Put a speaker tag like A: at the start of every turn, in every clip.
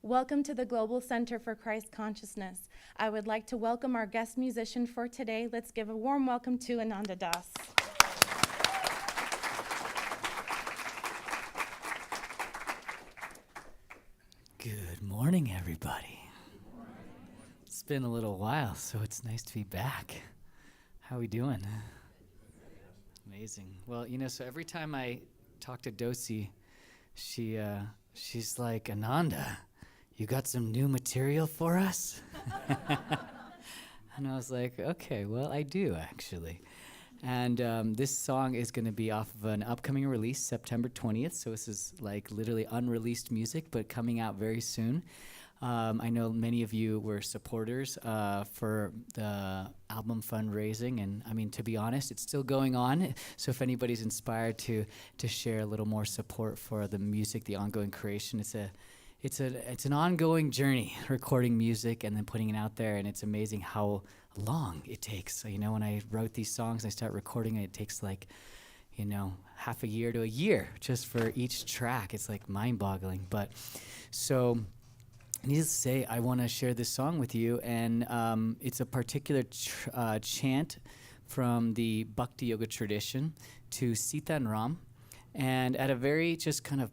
A: Welcome to the Global Center for Christ Consciousness. I would like to welcome our guest musician for today. Let's give a warm welcome to Ananda Das.
B: Good morning, everybody. It's been a little while, so it's nice to be back. How are we doing? Amazing. Well, so every time I talk to Dosi, she's like, Ananda, you got some new material for us? And I was like, okay, well, I do, actually. And this song is going to be off of an upcoming release, September 20th. So this is like literally unreleased music, but coming out very soon. I know many of you were supporters for the album fundraising. And I mean, to be honest, it's still going on. So if anybody's inspired to share a little more support for the music, the ongoing creation, it's an ongoing journey, recording music and then putting it out there, and it's amazing how long it takes. So, when I wrote these songs, I start recording it takes like, half a year to a year just for each track. It's like mind-boggling. But so, needless to say, I want to share this song with you, and it's a particular chant from the Bhakti Yoga tradition to Sita and Ram, and at a very just kind of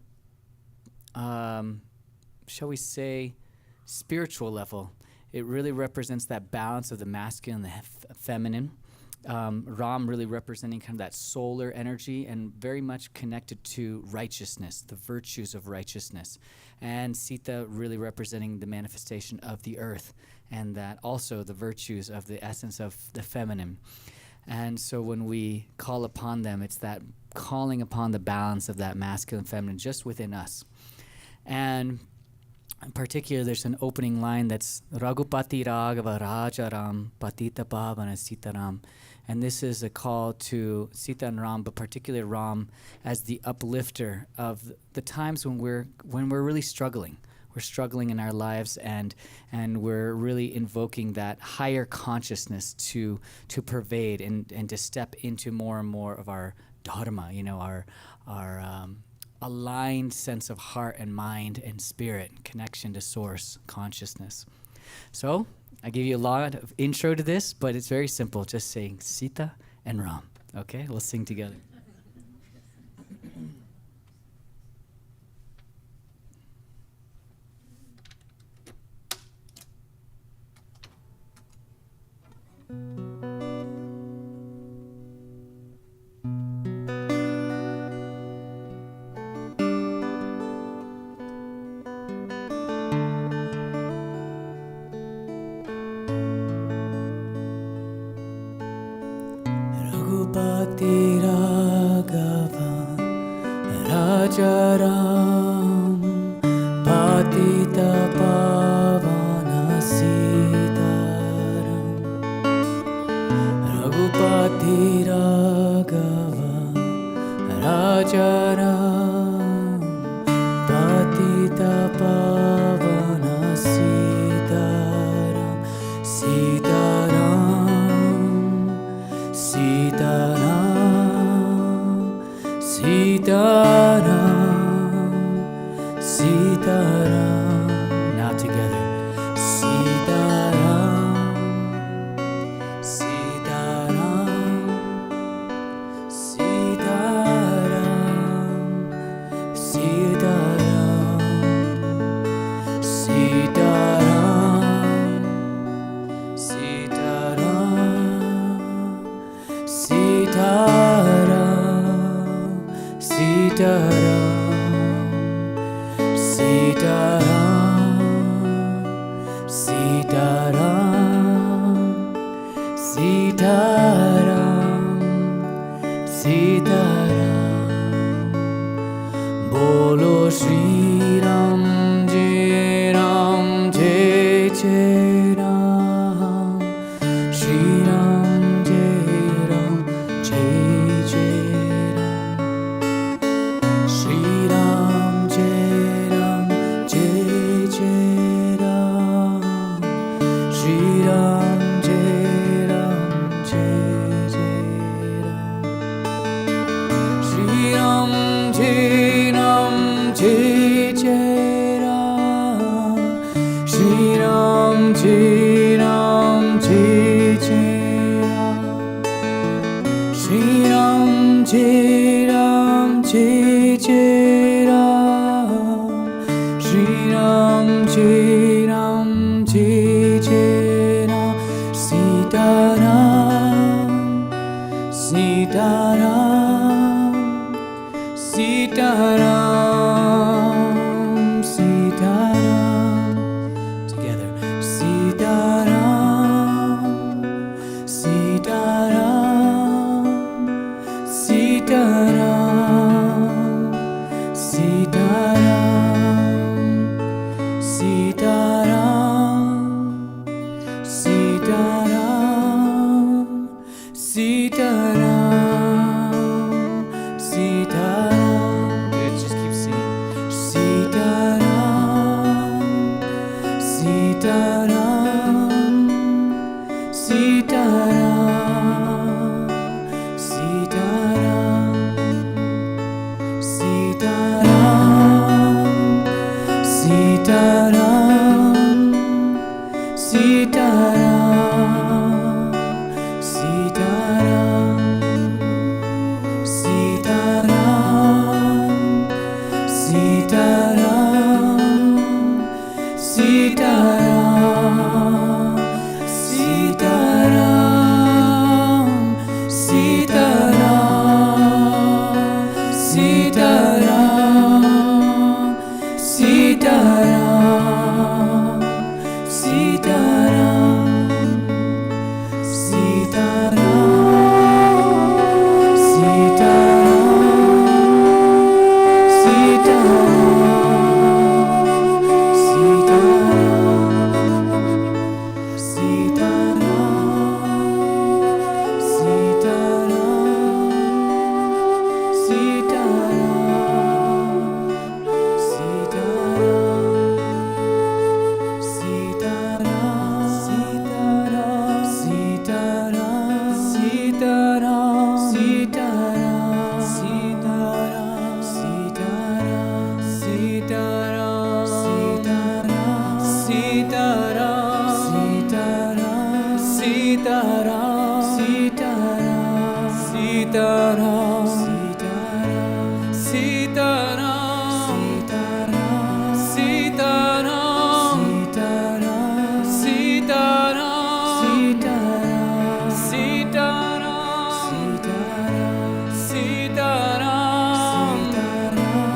B: shall we say, spiritual level. It really represents that balance of the masculine and the feminine. Ram really representing kind of that solar energy and very much connected to righteousness, the virtues of righteousness. And Sita really representing the manifestation of the earth and that also the virtues of the essence of the feminine. And so when we call upon them, it's that calling upon the balance of that masculine and feminine just within us. And in particular, there's an opening line that's Raghupati Raghava Rajaram Patita Pavana Sitaram. And this is a call to Sita and Ram, but particularly Ram as the uplifter of the times when we're really struggling. We're struggling in our lives and we're really invoking that higher consciousness to pervade and to step into more and more of our dharma, our aligned sense of heart and mind and spirit, connection to source consciousness. So I give you a lot of intro to this, but it's very simple, just saying Sita and Ram. Okay, we'll sing together. Raghupati Raghava Rajaram Patita Pavana Sitaram. Raghupati Raghava Rajaram Patita Pavana Sitaram. Sitaram, Sitaram, Sitaram. Now together. Sitaram, Sitaram, Sitaram, Sitaram, Sitaram, Sitaram, Sitaram, Sitaram, Sitaram, Sitaram. Bolo Shri Ram Jai Ram Jai Jai Ram. Shri Ram Jai Ram Jai Jai Ram. Shri Ram Jai Ram Jai Jai Ram. Shri Ram Jai Ram Jai Jai Ram. Shri Ram Jai Ram Jai Jai Ram, Jai Jai Ram, Shri Ram, Jai Ram, Jai Jai Ram, Sita Ram, Sita Ram, Sita Ram, Sita Ram. Together, Sita Ram, Sita Ram, Sita Ram, Sita Ram, Sita Ram, Sita Ram, Sita Ram, Sita Ram. Good, just keep singing. Sita Ram, Sita Ram, Sita Ram, Sita Ram, Sita Ram, Sita Ram, Sita Ram, Sita Ram, Sita Ram, Sita Ram, Sita Ram, Sita Ram,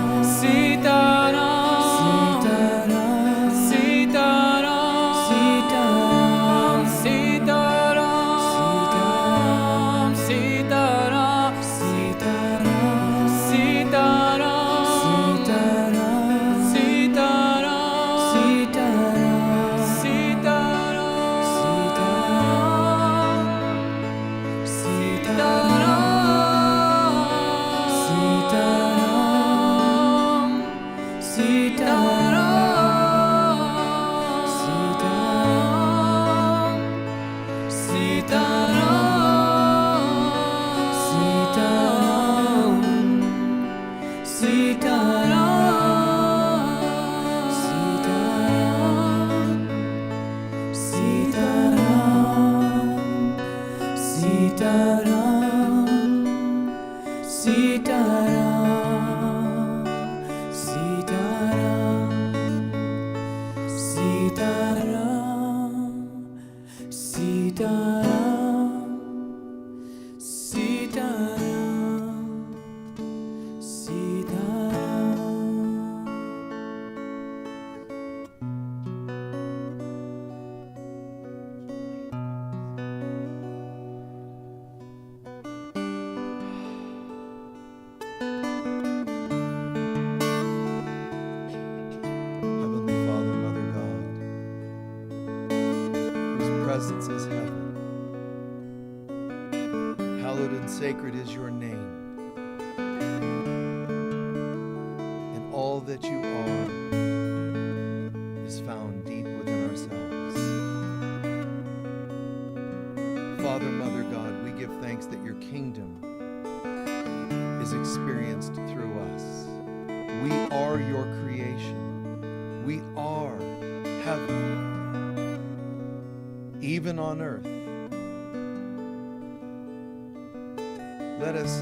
B: Sita Ram, Sita Ram, Sita Ram, Sita Ram, Sita Ram, Sita
C: presence is heaven. Hallowed and sacred is your name. And all that you are is found deep within ourselves. Father, Mother, God, we give thanks that your kingdom is experienced through us. We are your creation. We are heaven, even on earth. Let us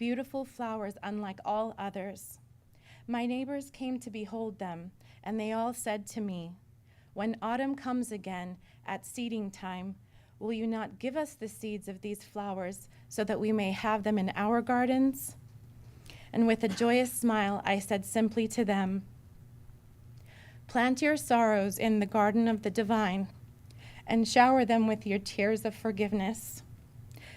A: beautiful flowers unlike all others. My neighbors came to behold them, and they all said to me, "When autumn comes again at seeding time, will you not give us the seeds of these flowers so that we may have them in our gardens?" And with a joyous smile, I said simply to them, "Plant your sorrows in the garden of the divine, and shower them with your tears of forgiveness,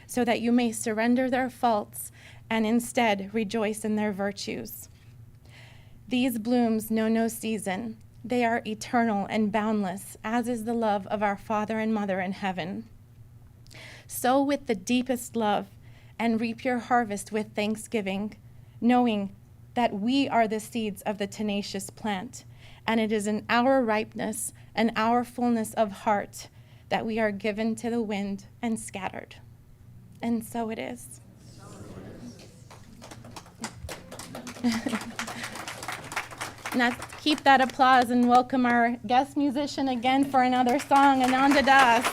A: so that you may surrender their faults and instead rejoice in their virtues. These blooms know no season. They are eternal and boundless, as is the love of our Father and Mother in heaven. Sow with the deepest love and reap your harvest with thanksgiving, knowing that we are the seeds of the tenacious plant, and it is in our ripeness and our fullness of heart that we are given to the wind and scattered." And so it is. Now keep that applause and welcome our guest musician again for another song, Ananda Das.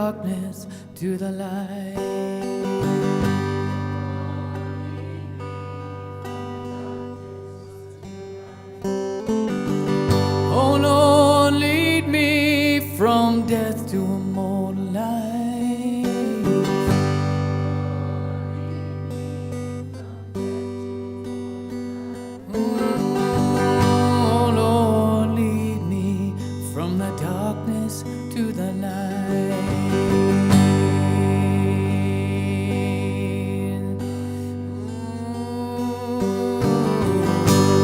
B: darkness to the light. Oh Lord, lead me from death to immortal life. Oh Lord, lead me from the darkness to the light.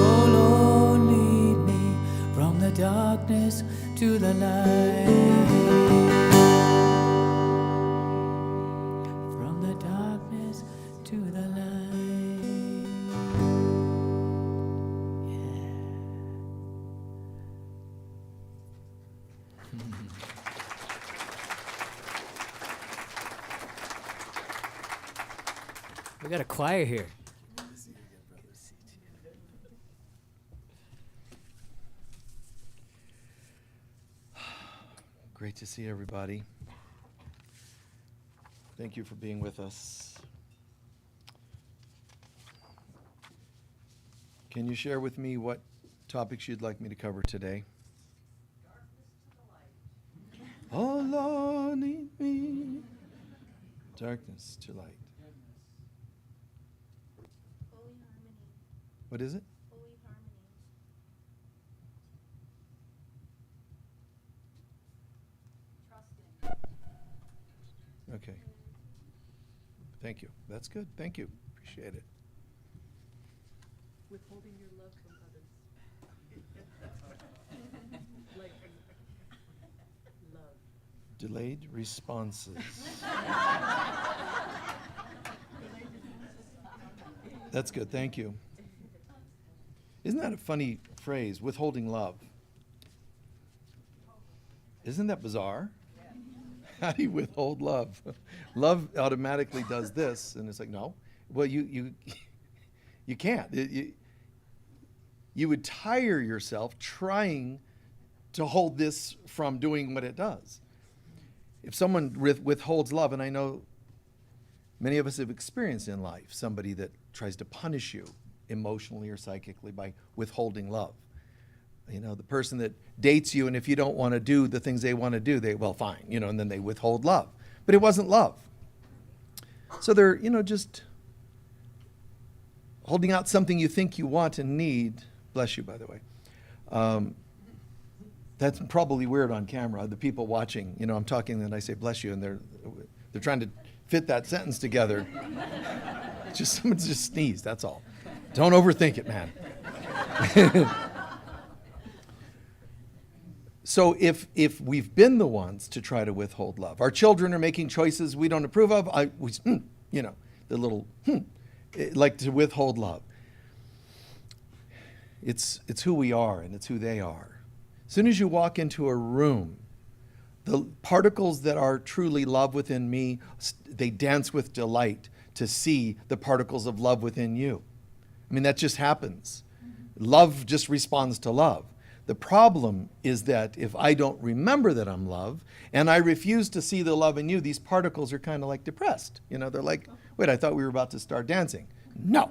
B: Oh Lord, lead me from the darkness to the light. From the darkness to the light. We got a choir here.
C: Great to see everybody. Thank you for being with us. Can you share with me what topics you'd like me to cover today? Oh Lord, lead me. Darkness to light.
D: Holy harmony.
C: What is it?
D: Holy harmony. Trusting.
C: Okay. Thank you. That's good. Thank you. Appreciate it.
E: Withholding your love from others. Like love.
C: Delayed responses. That's good. Thank you. Isn't that a funny phrase, withholding love? Isn't that bizarre? How do you withhold love? Love automatically does this, and it's like, no. Well, you can't. You would tire yourself trying to hold this from doing what it does. If someone withholds love, and I know many of us have experienced in life somebody that tries to punish you emotionally or psychically by withholding love. You know, the person that dates you, and if you don't want to do the things they want to do, well, fine, and then they withhold love. But it wasn't love. So they're, just holding out something you think you want and need. Bless you, by the way. That's probably weird on camera. The people watching, I'm talking and I say bless you, and they're trying to fit that sentence together. Someone just sneezed, that's all. Don't overthink it, man. So if we've been the ones to try to withhold love, our children are making choices we don't approve of, the little like to withhold love. It's who we are, and it's who they are. As soon as you walk into a room, the particles that are truly love within me, they dance with delight to see the particles of love within you. I mean, that just happens. Love just responds to love. The problem is that if I don't remember that I'm love, and I refuse to see the love in you, these particles are kind of like depressed. They're like, wait, I thought we were about to start dancing. No,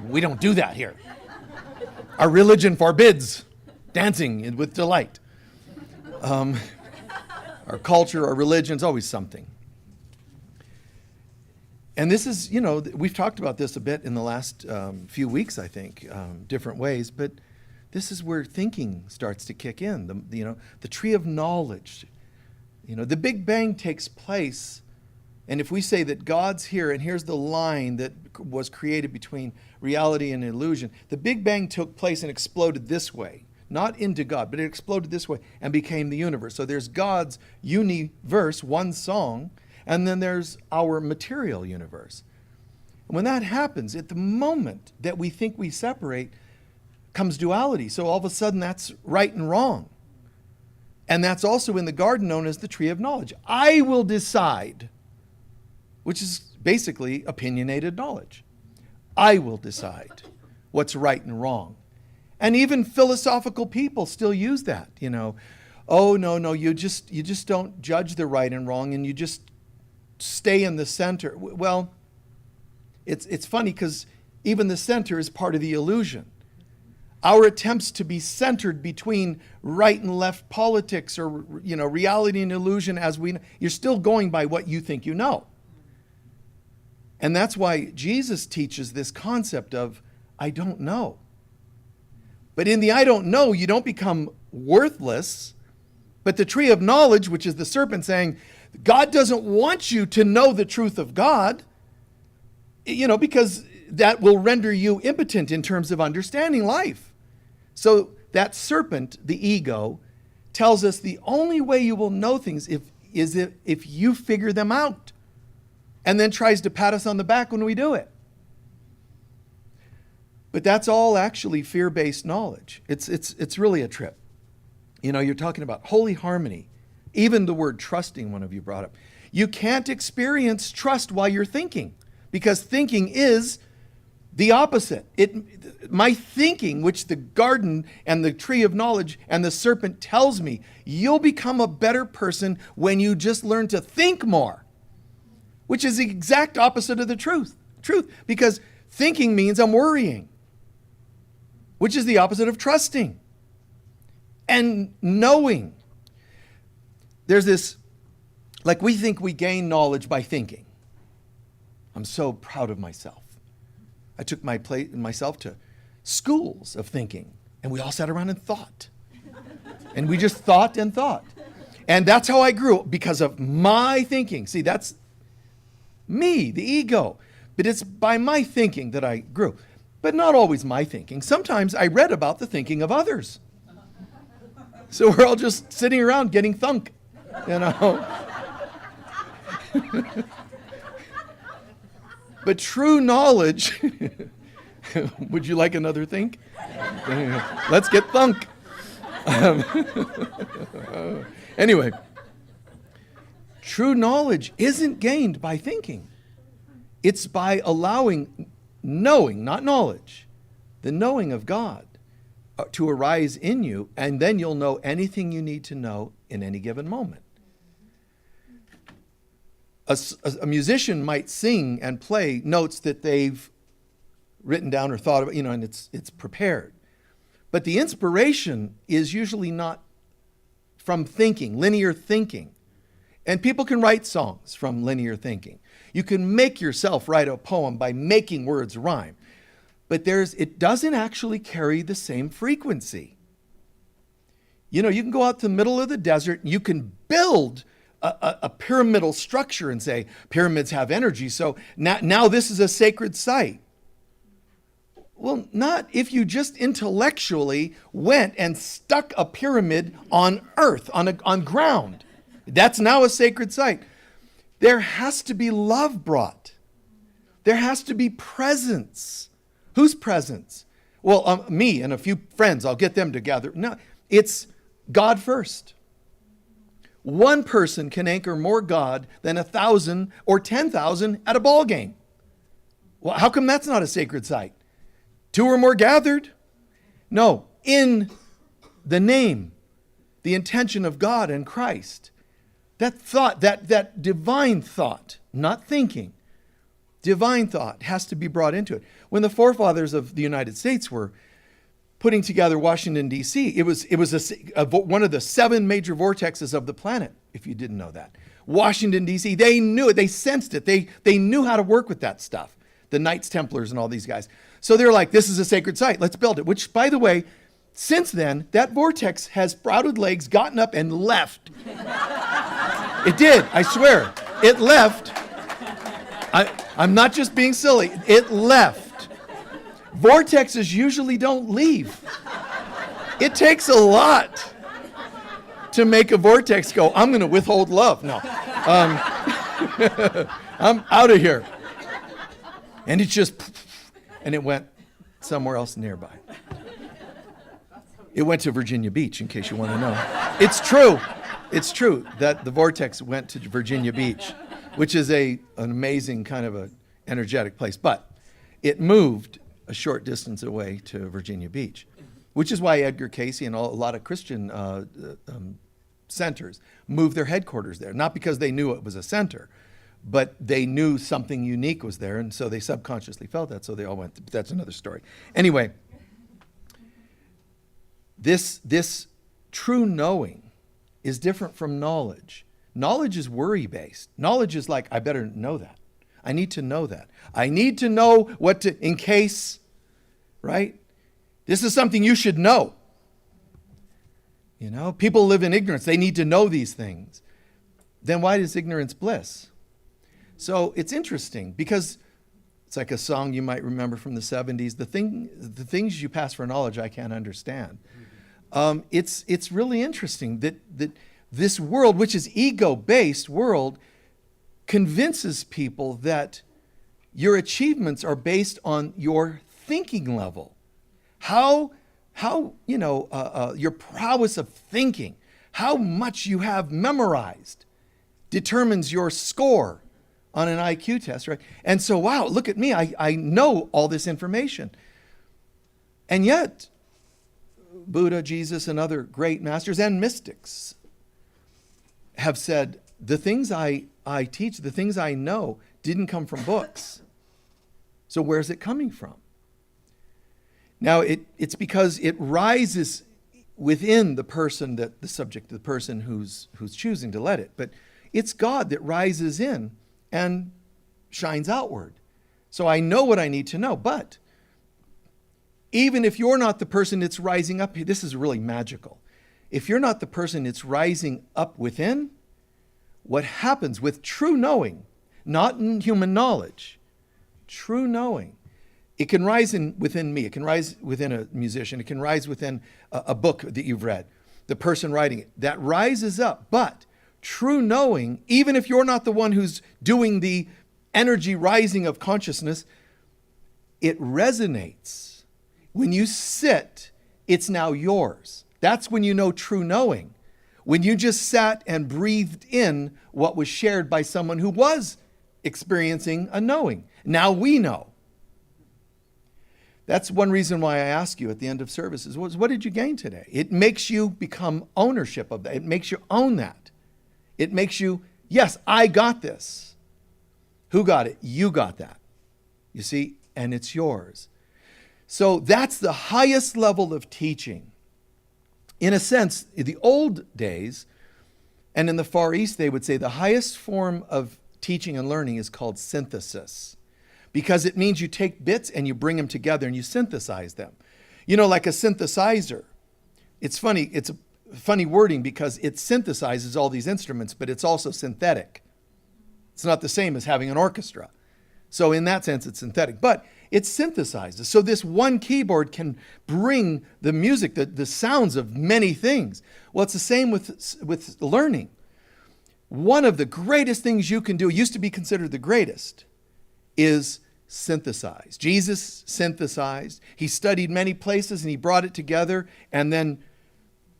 C: we don't do that here. Our religion forbids dancing with delight. Our culture, our religion's always something. And this is, we've talked about this a bit in the last few weeks, I think, different ways, but this is where thinking starts to kick in. The tree of knowledge. The Big Bang takes place, and if we say that God's here, and here's the line that was created between reality and illusion, the Big Bang took place and exploded this way. Not into God, but it exploded this way and became the universe. So there's God's universe, one song, and then there's our material universe. And when that happens, at the moment that we think we separate, comes duality. So all of a sudden that's right and wrong. And that's also in the garden known as the tree of knowledge. I will decide, which is basically opinionated knowledge. I will decide what's right and wrong. And even philosophical people still use that, oh, no, you just don't judge the right and wrong, and you just stay in the center. Well, it's funny because even the center is part of the illusion. Our attempts to be centered between right and left politics, or reality and illusion, you're still going by what you think you know. And that's why Jesus teaches this concept of I don't know. But in the I don't know, you don't become worthless. But the tree of knowledge, which is the serpent saying, God doesn't want you to know the truth of God, because that will render you impotent in terms of understanding life. So that serpent, the ego, tells us the only way you will know things is if you figure them out, and then tries to pat us on the back when we do it. But that's all actually fear-based knowledge. It's really a trip. You're talking about holy harmony. Even the word trusting, one of you brought up. You can't experience trust while you're thinking, because thinking is the opposite. My thinking, which the garden and the tree of knowledge and the serpent tells me, you'll become a better person when you just learn to think more, which is the exact opposite of the truth. Because thinking means I'm worrying, which is the opposite of trusting. And knowing. There's this, we think we gain knowledge by thinking. I'm so proud of myself. I took myself to schools of thinking, and we all sat around and thought. And we just thought and thought. And that's how I grew, because of my thinking. See, that's me, the ego. But it's by my thinking that I grew. But not always my thinking. Sometimes I read about the thinking of others. So we're all just sitting around getting thunk, But true knowledge, would you like another think? Let's get thunk. Anyway, true knowledge isn't gained by thinking. It's by allowing knowing, not knowledge, the knowing of God to arise in you, and then you'll know anything you need to know in any given moment. A musician might sing and play notes that they've written down or thought about, and it's prepared. But the inspiration is usually not from thinking, linear thinking. And people can write songs from linear thinking. You can make yourself write a poem by making words rhyme. But it doesn't actually carry the same frequency. You can go out to the middle of the desert, and you can build a pyramidal structure and say, pyramids have energy, so now this is a sacred site. Well, not if you just intellectually went and stuck a pyramid on earth, on ground. That's now a sacred site. There has to be love brought. There has to be presence. Whose presence? Well, me and a few friends, I'll get them together. No, it's God first. One person can anchor more God than 1,000 or 10,000 at a ball game. Well, how come that's not a sacred site? 2 or more gathered? No, in the name, the intention of God and Christ. That thought, that divine thought, not thinking, divine thought has to be brought into it. When the forefathers of the United States were putting together Washington, D.C., it was one of the 7 major vortexes of the planet, if you didn't know that. Washington, D.C., they knew it. They sensed it. They knew how to work with that stuff. The Knights Templars and all these guys. So they're like, this is a sacred site. Let's build it. Which, by the way, since then, that vortex has sprouted legs, gotten up, and left. It did. I swear. It left. I'm not just being silly. It left. Vortexes usually don't leave. It takes a lot to make a vortex go, I'm going to withhold love. No. I'm out of here. And it just, and it went somewhere else nearby. It went to Virginia Beach, in case you want to know. It's true. It's true that the vortex went to Virginia Beach, which is an amazing kind of a energetic place. But it moved a short distance away to Virginia Beach, which is why Edgar Cayce and a lot of Christian centers, moved their headquarters there. Not because they knew it was a center, but they knew something unique was there, and so they subconsciously felt that, so they all went. That's another story. Anyway, this true knowing is different from knowledge. Knowledge is worry-based. Knowledge is like, I better know that. I need to know that. I need to know what to, in case, right? This is something you should know. You know, people live in ignorance. They need to know these things. Then why is ignorance bliss? So it's interesting because it's like a song you might remember from the 70s. The things you pass for knowledge I can't understand. It's really interesting that this world, which is ego-based world, convinces people that your achievements are based on your thinking level. How your prowess of thinking, how much you have memorized, determines your score on an IQ test, right? And so, wow, look at me, I know all this information. And yet, Buddha, Jesus, and other great masters and mystics have said, the things I teach, the things I know, didn't come from books. So where's it coming from? Now, it's because it rises within the person, the subject, the person who's choosing to let it. But it's God that rises in and shines outward. So I know what I need to know. But even if you're not the person that's rising up, this is really magical. If you're not the person that's rising up within, what happens with true knowing, not in human knowledge, true knowing, it can rise within me. It can rise within a musician. It can rise within a book that you've read, the person writing it. That rises up. But true knowing, even if you're not the one who's doing the energy rising of consciousness, it resonates. When you sit, it's now yours. That's when you know true knowing. When you just sat and breathed in what was shared by someone who was experiencing a knowing. Now we know. That's one reason why I ask you at the end of services, what did you gain today? It makes you become ownership of that. It makes you own that. It makes you, yes, I got this. Who got it? You got that. You see, and it's yours. So that's the highest level of teaching. In a sense, in the old days, and in the Far East, they would say the highest form of teaching and learning is called synthesis. Because it means you take bits and you bring them together and you synthesize them. You know, like a synthesizer. It's funny, it's a funny wording because it synthesizes all these instruments, but it's also synthetic. It's not the same as having an orchestra. So in that sense, it's synthetic, but it synthesizes. So this one keyboard can bring the music, the sounds of many things. Well, it's the same with learning. One of the greatest things you can do, used to be considered the greatest, is synthesize. Jesus synthesized. He studied many places and he brought it together and then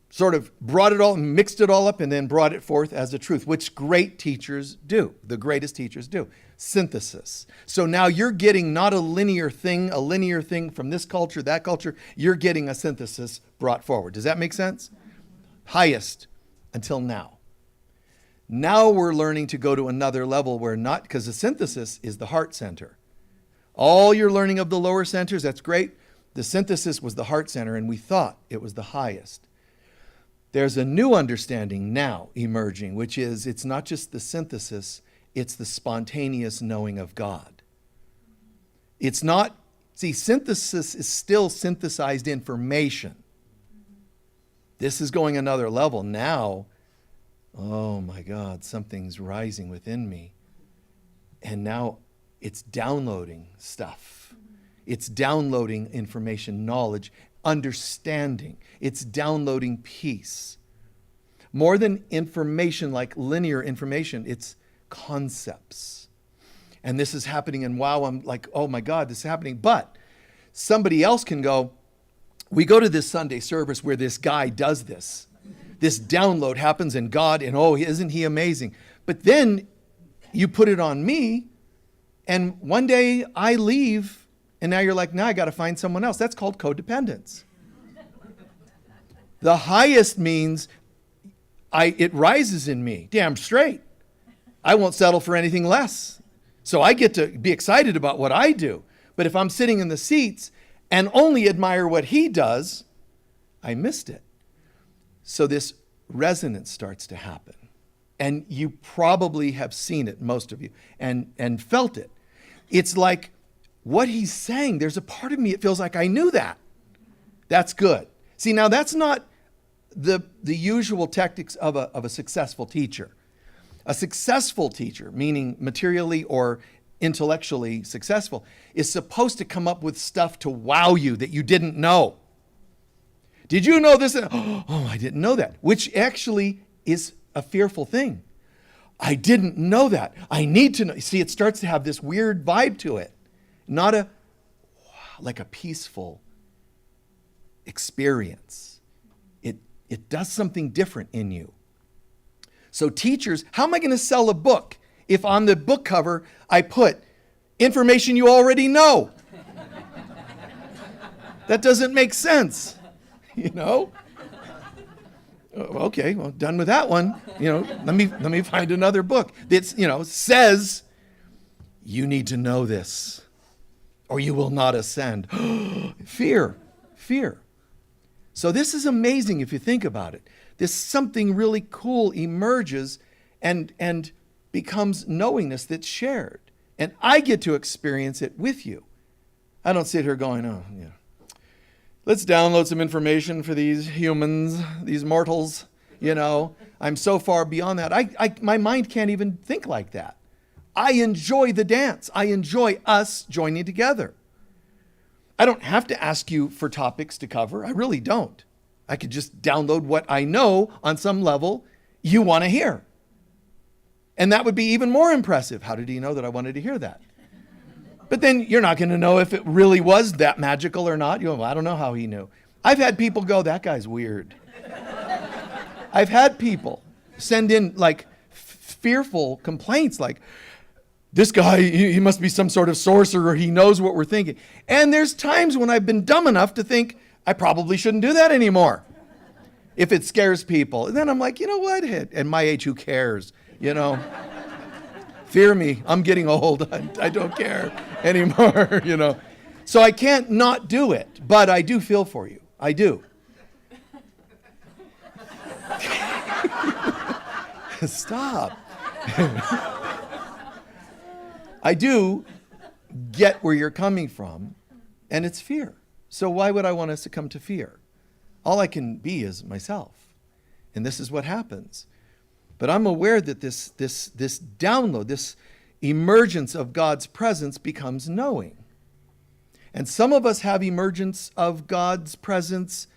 C: sort of brought it all and mixed it all up and then brought it forth as a truth, which great teachers do. The greatest teachers do. Synthesis. So now you're getting not a linear thing from this culture, that culture. You're getting a synthesis brought forward. Does that make sense? Highest until now. Now we're learning to go to another level where not, because the synthesis is the heart center. All your learning of the lower centers, that's great. The synthesis was the heart center, and we thought it was the highest. There's a new understanding now emerging, which is it's not just the synthesis, it's the spontaneous knowing of God. It's not, see, synthesis is still synthesized information. This is going another level. Now, oh my God, something's rising within me. And now it's downloading stuff. It's downloading information, knowledge, understanding. It's downloading peace. More than information like linear information, it's concepts. And this is happening, and wow, I'm like, oh my God, this is happening. But somebody else can go, we go to this Sunday service where this guy does this. This download happens and God, and oh, isn't he amazing? But then you put it on me, and one day I leave, and now you're like, now I got to find someone else. That's called codependence. The highest means it rises in me. Damn straight. I won't settle for anything less. So I get to be excited about what I do. But if I'm sitting in the seats and only admire what he does, I missed it. So this resonance starts to happen. And you probably have seen it, most of you, and felt it. It's like what he's saying, there's a part of me, it feels like I knew that. That's good. See, now that's not the usual tactics of a successful teacher. A successful teacher, meaning materially or intellectually successful, is supposed to come up with stuff to wow you that you didn't know. Did you know this? Oh, I didn't know that, which actually is a fearful thing. I didn't know that. I need to know. See, it starts to have this weird vibe to it. Not like a peaceful experience. It does something different in you. So teachers, how am I going to sell a book if on the book cover I put information you already know? That doesn't make sense, you know? Okay, well, done with that one. Let me find another book that says you need to know this or you will not ascend. Fear. So this is amazing if you think about it. This something really cool emerges and becomes knowingness that's shared. And I get to experience it with you. I don't sit here going, oh, yeah. Let's download some information for these humans, these mortals. I'm so far beyond that. My mind can't even think like that. I enjoy the dance. I enjoy us joining together. I don't have to ask you for topics to cover. I really don't. I could just download what I know on some level you want to hear. And that would be even more impressive. How did he know that I wanted to hear that? But then you're not going to know if it really was that magical or not. Well, I don't know how he knew. I've had people go, that guy's weird. I've had people send in like fearful complaints like, this guy, he must be some sort of sorcerer. He knows what we're thinking. And there's times when I've been dumb enough to think I probably shouldn't do that anymore if it scares people. And then I'm like, you know what? At my age, who cares? Fear me. I'm getting old. I don't care anymore, So I can't not do it, but I do feel for you. I do. Stop. I do get where you're coming from, and it's fear. So why would I want to succumb to fear? All I can be is myself, and this is what happens. But I'm aware that this download, this emergence of God's presence becomes knowing. And some of us have emergence of God's presence.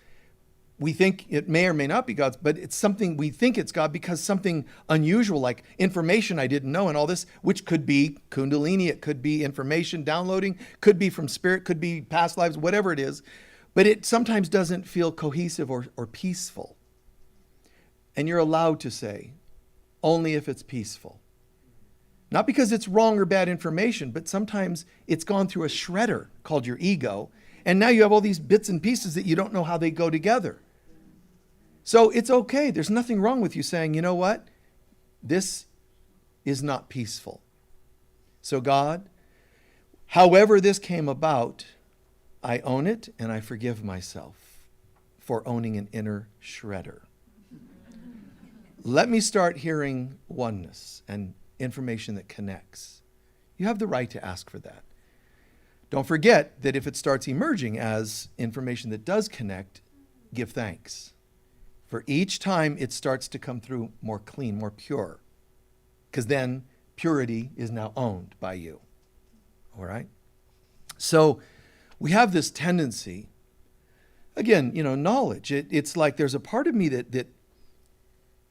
C: We think it may or may not be God's, but it's something we think it's God because something unusual like information I didn't know and all this, which could be Kundalini, it could be information downloading, could be from spirit, could be past lives, whatever it is. But it sometimes doesn't feel cohesive or peaceful. And you're allowed to say, only if it's peaceful. Not because it's wrong or bad information, but sometimes it's gone through a shredder called your ego. And now you have all these bits and pieces that you don't know how they go together. So it's okay. There's nothing wrong with you saying, you know what? This is not peaceful. So God, however this came about, I own it and I forgive myself for owning an inner shredder. Let me start hearing oneness and information that connects. You have the right to ask for that. Don't forget that if it starts emerging as information that does connect, give thanks. For each time it starts to come through more clean, more pure. Because then purity is now owned by you. All right? So we have this tendency, again, knowledge. It's like there's a part of me that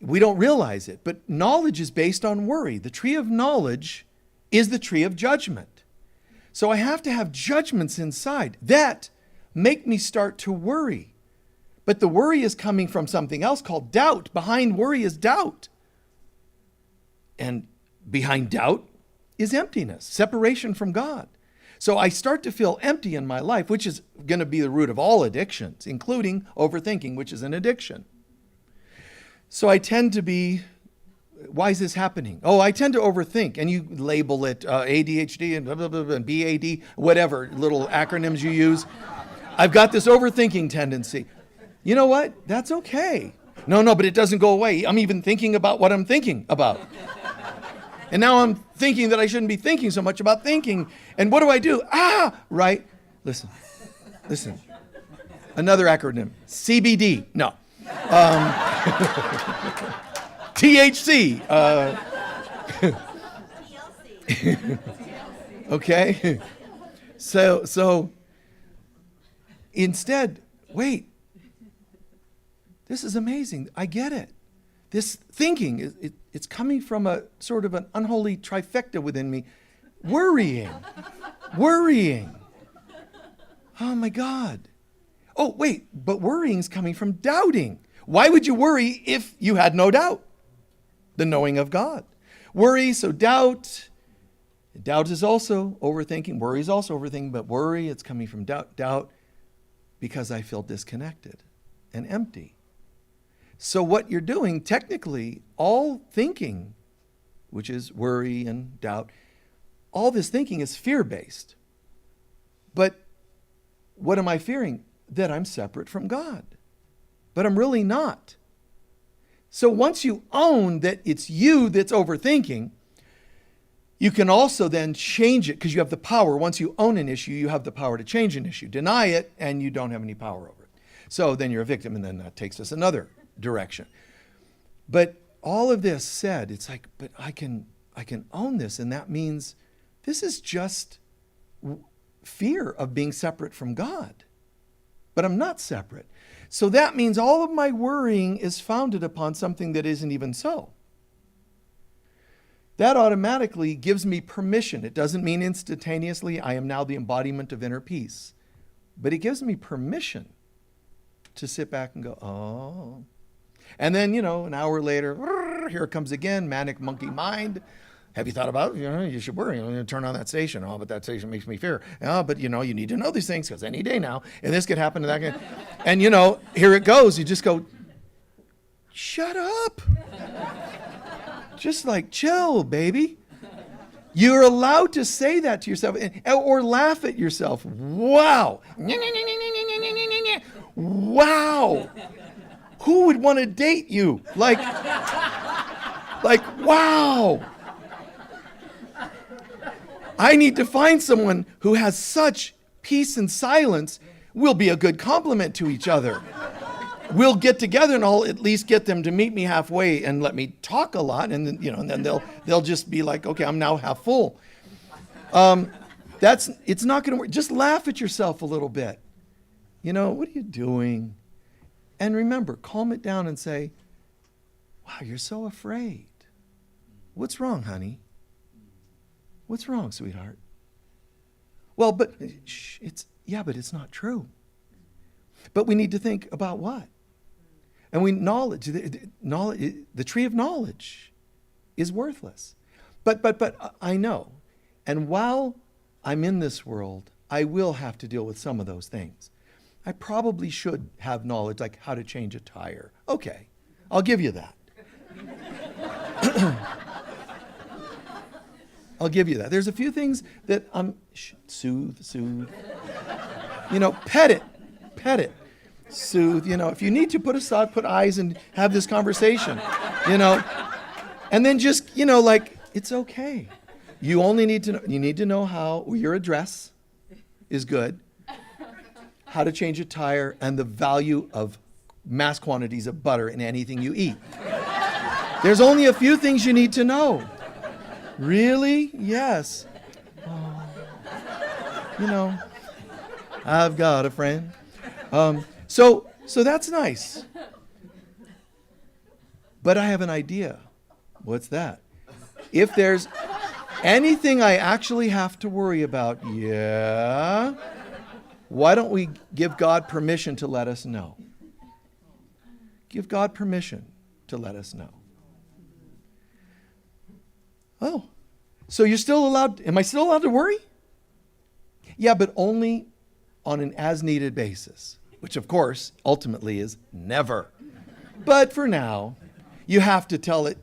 C: we don't realize it, but knowledge is based on worry. The tree of knowledge is the tree of judgment. So I have to have judgments inside that make me start to worry. But the worry is coming from something else called doubt. Behind worry is doubt. And behind doubt is emptiness, separation from God. So I start to feel empty in my life, which is going to be the root of all addictions, including overthinking, which is an addiction. So I tend to be, why is this happening? Oh, I tend to overthink, and you label it ADHD and blah, blah, blah, blah, and BAD, whatever little acronyms you use. I've got this overthinking tendency. You know what? That's okay. No, but it doesn't go away. I'm even thinking about what I'm thinking about. And now I'm thinking that I shouldn't be thinking so much about thinking. And what do? Right? Listen. Another acronym, CBD. No. THC. Okay. So instead, wait. This is amazing. I get it. This thinking, it's coming from a sort of an unholy trifecta within me. Worrying. Oh my God. Oh, wait, but worrying is coming from doubting. Why would you worry if you had no doubt? The knowing of God. Worry, so doubt. Doubt is also overthinking. Worry is also overthinking, but worry, it's coming from doubt. Doubt because I feel disconnected and empty. So what you're doing, technically, all thinking, which is worry and doubt, all this thinking is fear-based. But what am I fearing? That I'm separate from God. But I'm really not. So once you own that it's you that's overthinking, you can also then change it because you have the power. Once you own an issue, you have the power to change an issue. Deny it, and you don't have any power over it. So then you're a victim, and then that takes us another direction. But all of this said, it's like, but I can own this, and that means this is just fear of being separate from God. But I'm not separate. So that means all of my worrying is founded upon something that isn't even so. That automatically gives me permission. It doesn't mean instantaneously I am now the embodiment of inner peace. But it gives me permission to sit back and go, oh. And then, an hour later, here it comes again, manic monkey mind. Have you thought about it? You should worry. I'm going to turn on that station. Oh, but that station makes me fear. Oh, but you need to know these things because any day now, and this could happen to that guy. And here it goes. You just go, shut up. Just like chill, baby. You're allowed to say that to yourself or laugh at yourself. Wow. Wow. Who would want to date you? Like, wow. I need to find someone who has such peace and silence. We'll be a good complement to each other. We'll get together and I'll at least get them to meet me halfway and let me talk a lot. And then, and then they'll just be like, okay, I'm now half full. It's not going to work. Just laugh at yourself a little bit. What are you doing? And remember, calm it down and say, wow, you're so afraid. What's wrong, honey? What's wrong, sweetheart? Well, but it's not true. But we need to think about what? And the tree of knowledge is worthless. But I know. And while I'm in this world, I will have to deal with some of those things. I probably should have knowledge like how to change a tire. Okay, I'll give you that. I'll give you that. There's a few things that soothe. Pet it. Soothe, if you need to put eyes and have this conversation, and then just, it's okay. You only need to know how your address is good, how to change a tire, and the value of mass quantities of butter in anything you eat. There's only a few things you need to know. Really? Yes. Oh. I've got a friend. So that's nice. But I have an idea. What's that? If there's anything I actually have to worry about, why don't we give God permission to let us know? Give God permission to let us know. Oh, so you're still allowed, am I still allowed to worry? Yeah, but only on an as-needed basis, which of course, ultimately is never. But for now, you have to tell it,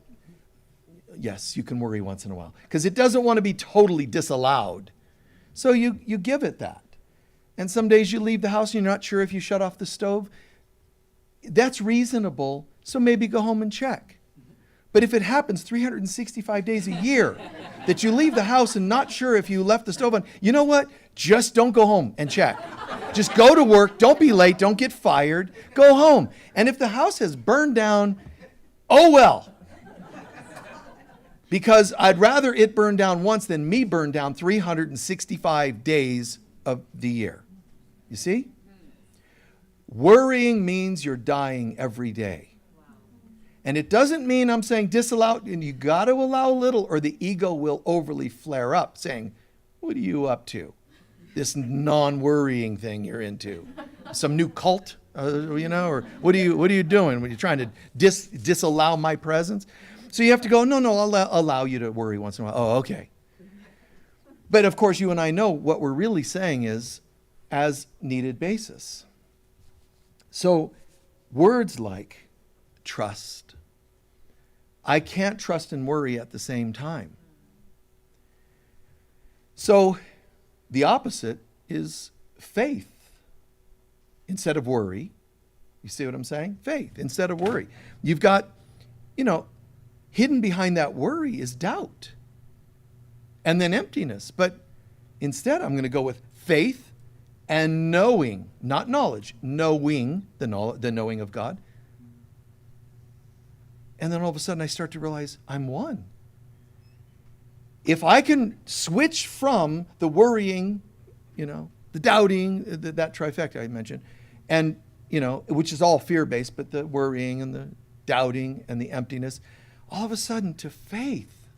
C: yes, you can worry once in a while, because it doesn't want to be totally disallowed. So you give it that. And some days you leave the house and you're not sure if you shut off the stove. That's reasonable, so maybe go home and check. But if it happens 365 days a year that you leave the house and not sure if you left the stove on, you know what? Just don't go home and check. Just go to work. Don't be late. Don't get fired. Go home. And if the house has burned down, oh well. Because I'd rather it burn down once than me burn down 365 days of the year. You see? Worrying means you're dying every day. And it doesn't mean I'm saying disallow, and you got to allow a little, or the ego will overly flare up, saying, what are you up to? This non-worrying thing you're into. Some new cult, or what are you doing? Are you trying to disallow my presence? So you have to go, no, I'll allow you to worry once in a while. Oh, okay. But of course, you and I know what we're really saying is as needed basis. So words like trust. I can't trust and worry at the same time. So the opposite is faith instead of worry. You see what I'm saying? Faith instead of worry. You've got, hidden behind that worry is doubt and then emptiness. But instead, I'm going to go with faith and knowing, not knowledge, knowing the knowing of God. And then all of a sudden I start to realize I'm one. If I can switch from the worrying, the doubting, that trifecta I mentioned, and, which is all fear-based, but the worrying and the doubting and the emptiness, all of a sudden to faith.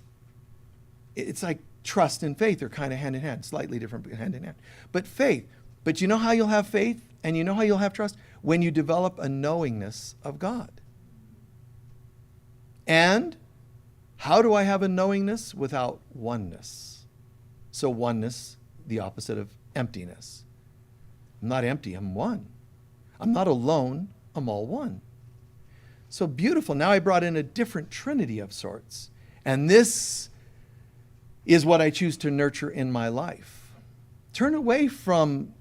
C: It's like trust and faith are kind of hand in hand, slightly different, but hand in hand. But faith. But you know how you'll have faith and you know how you'll have trust? When you develop a knowingness of God. And how do I have a knowingness without oneness? So oneness, the opposite of emptiness. I'm not empty, I'm one. I'm not alone, I'm all one. So beautiful. Now I brought in a different trinity of sorts. And this is what I choose to nurture in my life. Turn away from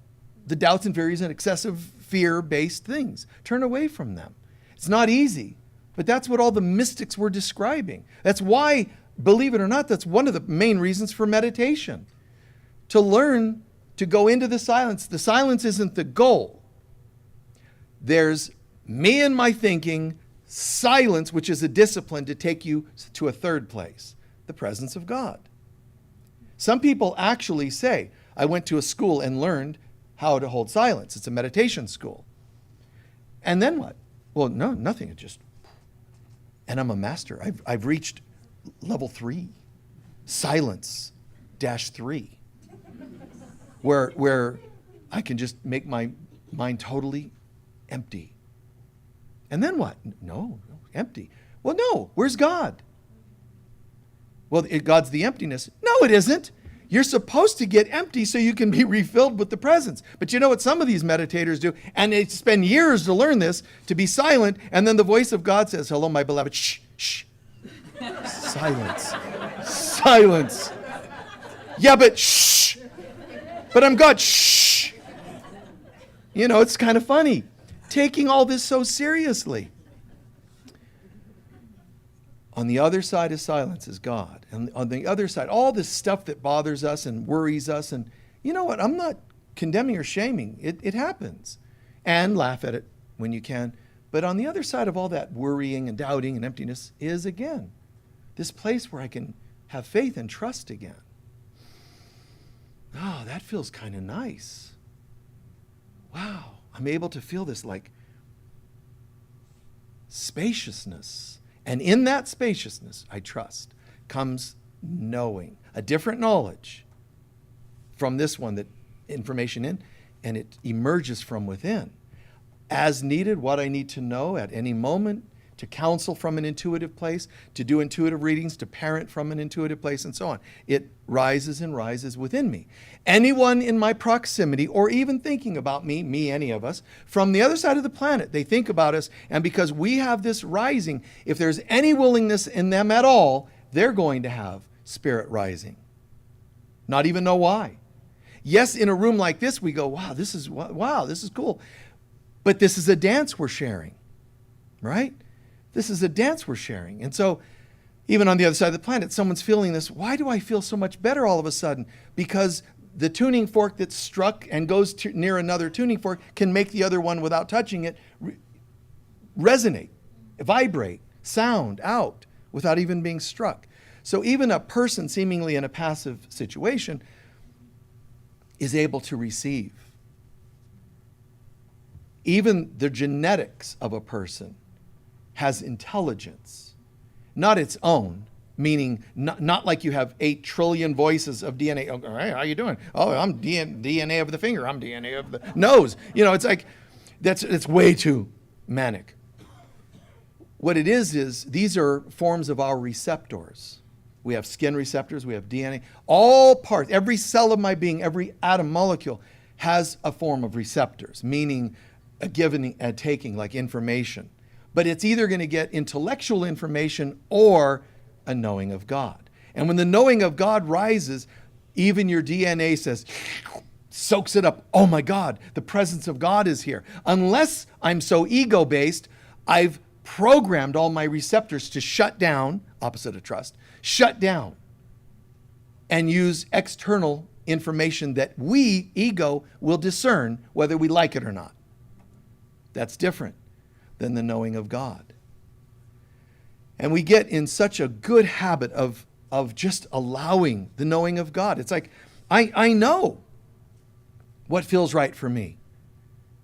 C: the doubts and fears and excessive fear-based things. Turn away from them. It's not easy. But that's what all the mystics were describing. That's why, believe it or not, that's one of the main reasons for meditation. To learn to go into the silence. The silence isn't the goal. There's me and my thinking, silence, which is a discipline to take you to a third place, the presence of God. Some people actually say, I went to a school and learned how to hold silence. It's a meditation school. And then what? Well, no, nothing. It just... And I'm a master. I've reached level 3, silence -3, where I can just make my mind totally empty. And then what? No, empty. Well, no, where's God? Well, God's the emptiness. No, it isn't. You're supposed to get empty so you can be refilled with the presence. But you know what some of these meditators do? And they spend years to learn this, to be silent, and then the voice of God says, hello, my beloved, shh, shh. Silence. Silence. Yeah, but shh. But I'm God, shh. It's kind of funny. Taking all this so seriously. On the other side of silence is God. And on the other side, all this stuff that bothers us and worries us. And you know what? I'm not condemning or shaming. It happens. And laugh at it when you can. But on the other side of all that worrying and doubting and emptiness is, again, this place where I can have faith and trust again. Oh, that feels kind of nice. Wow. I'm able to feel this like spaciousness. And in that spaciousness, I trust, comes knowing, a different knowledge from this one, that information in, and it emerges from within. As needed, what I need to know at any moment, to counsel from an intuitive place, to do intuitive readings, to parent from an intuitive place, and so on. It rises and rises within me. Anyone in my proximity, or even thinking about me, any of us, from the other side of the planet, they think about us, and because we have this rising, if there's any willingness in them at all, they're going to have spirit rising. Not even know why. Yes, in a room like this, we go, wow, this is cool. But this is a dance we're sharing, right? This is a dance we're sharing. And so even on the other side of the planet, someone's feeling this. Why do I feel so much better all of a sudden? Because the tuning fork that's struck and goes near another tuning fork can make the other one, without touching it, resonate, vibrate, sound out without even being struck. So even a person seemingly in a passive situation is able to receive. Even the genetics of a person has intelligence, not its own, meaning not like you have 8 trillion voices of DNA. Oh, hey, how you doing? Oh, I'm DNA of the finger. I'm DNA of the nose. You know, it's like, it's way too manic. What it is these are forms of our receptors. We have skin receptors, we have DNA. All parts, every cell of my being, every atom molecule has a form of receptors, meaning a giving and taking, like information. But it's either going to get intellectual information or a knowing of God. And when the knowing of God rises, even your DNA says, soaks it up. Oh my God, the presence of God is here. Unless I'm so ego-based, I've programmed all my receptors to shut down, opposite of trust, shut down and use external information that we, ego, will discern whether we like it or not. That's different than the knowing of God. And we get in such a good habit of just allowing the knowing of God. It's like, I know what feels right for me.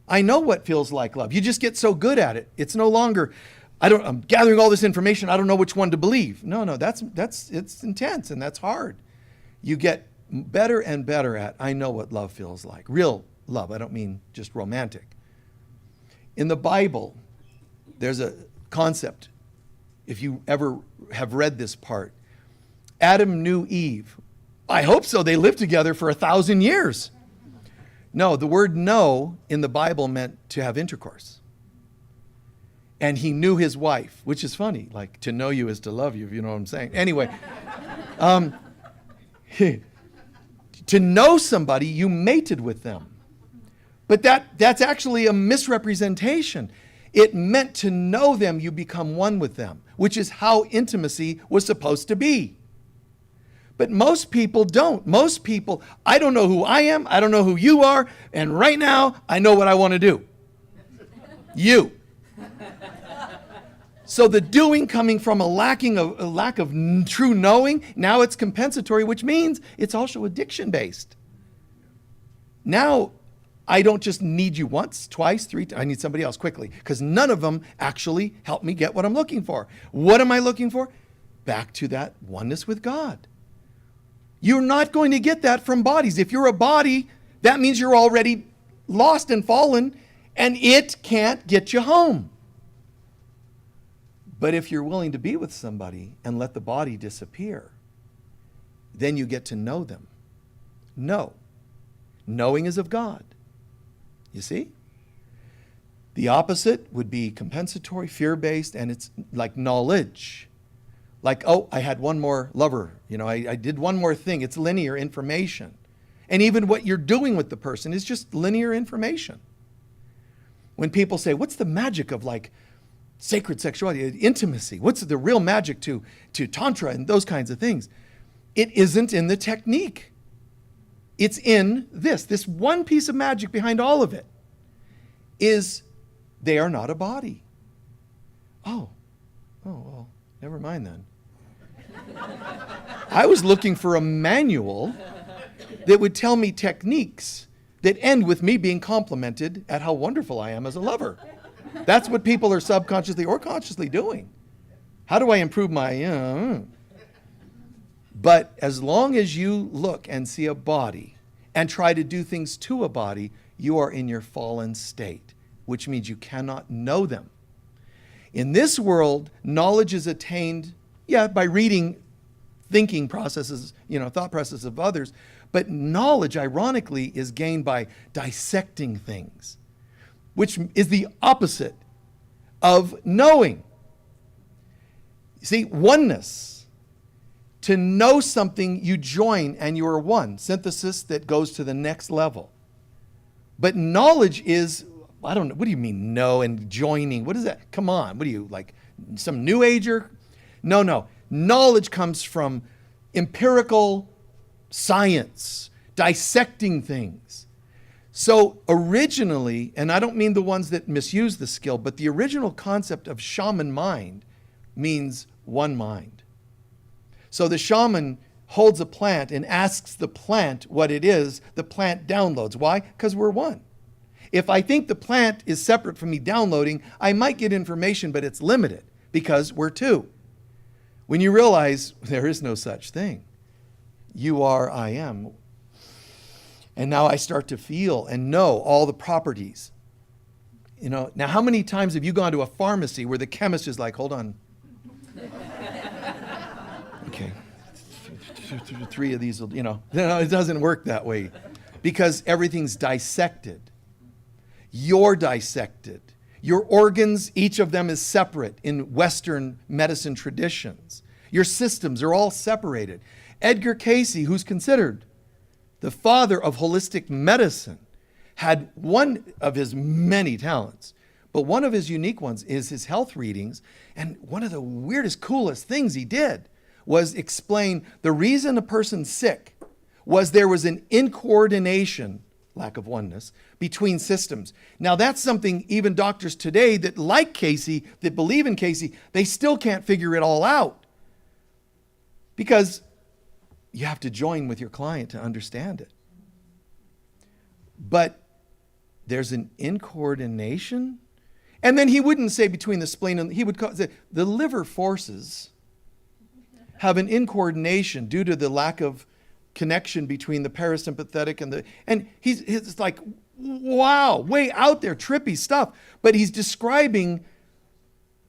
C: I know what feels like love. You just get so good at it. It's no longer, I'm gathering all this information. I don't know which one to believe. No, it's intense and that's hard. You get better and better at, I know what love feels like. Real love. I don't mean just romantic. In the Bible, there's a concept, if you ever have read this part. Adam knew Eve. I hope so. They lived together for 1,000 years. No, the word know in the Bible meant to have intercourse. And he knew his wife, which is funny. Like, to know you is to love you, if you know what I'm saying. Anyway, to know somebody, you mated with them. But that's actually a misrepresentation. It meant to know them, you become one with them, which is how intimacy was supposed to be. But most people don't. Most people, I don't know who I am, I don't know who you are, and right now, I know what I want to do. You. So the doing coming from a lack of true knowing, now it's compensatory, which means it's also addiction-based. Now, I don't just need you once, twice, 3 times. I need somebody else quickly, because none of them actually help me get what I'm looking for. What am I looking for? Back to that oneness with God. You're not going to get that from bodies. If you're a body, that means you're already lost and fallen, and it can't get you home. But if you're willing to be with somebody and let the body disappear, then you get to know them. Know. Knowing is of God. You see? The opposite would be compensatory, fear-based, and it's like knowledge. Like, oh, I had one more lover. I did one more thing. It's linear information. And even what you're doing with the person is just linear information. When people say, what's the magic of like sacred sexuality, intimacy? What's the real magic to Tantra and those kinds of things? It isn't in the technique. It's in this one piece of magic behind all of it is they are not a body. Oh, well, never mind then. I was looking for a manual that would tell me techniques that end with me being complimented at how wonderful I am as a lover. That's what people are subconsciously or consciously doing. How do I improve my... But as long as you look and see a body and try to do things to a body, you are in your fallen state, which means you cannot know them. In this world, knowledge is attained, by reading thinking processes, thought processes of others. But knowledge, ironically, is gained by dissecting things, which is the opposite of knowing. See, oneness. To know something, you join and you are one. Synthesis that goes to the next level. But knowledge is, I don't know, what do you mean know and joining? What is that? Come on, what are you, like some new ager? No. Knowledge comes from empirical science, dissecting things. So originally, and I don't mean the ones that misuse the skill, but the original concept of shaman mind means one mind. So the shaman holds a plant and asks the plant what it is. The plant downloads. Why? Because we're one. If I think the plant is separate from me downloading, I might get information, but it's limited because we're two. When you realize there is no such thing, you are, I am. And now I start to feel and know all the properties. Now how many times have you gone to a pharmacy where the chemist is like, hold on. Okay. 3 of these will, No, it doesn't work that way because everything's dissected. You're dissected. Your organs, each of them is separate in Western medicine traditions. Your systems are all separated. Edgar Cayce, who's considered the father of holistic medicine, had one of his many talents, but one of his unique ones is his health readings. And one of the weirdest, coolest things he did was explain the reason a person's sick was there was an incoordination, lack of oneness, between systems. Now that's something even doctors today that like Cayce, that believe in Cayce, they still can't figure it all out. Because you have to join with your client to understand it. But there's an incoordination. And then he wouldn't say between the spleen and, he would say the liver forces have an incoordination due to the lack of connection between the parasympathetic and he's like, wow, way out there, trippy stuff. But he's describing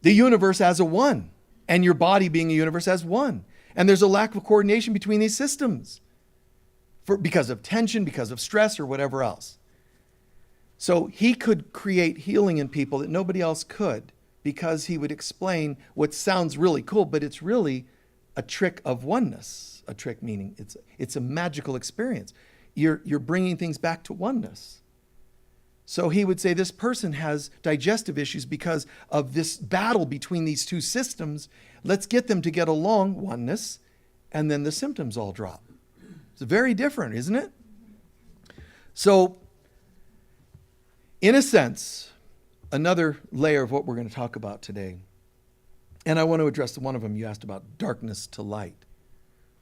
C: the universe as a one and your body being a universe as one. And there's a lack of coordination between these systems because of tension, because of stress, or whatever else. So he could create healing in people that nobody else could because he would explain what sounds really cool, but it's really a trick of oneness. A trick meaning it's a magical experience. You're bringing things back to oneness. So he would say this person has digestive issues because of this battle between these two systems. Let's get them to get along, oneness, and then the symptoms all drop. It's very different, isn't it? So, in a sense, another layer of what we're going to talk about today, and I want to address one of them you asked about, darkness to light.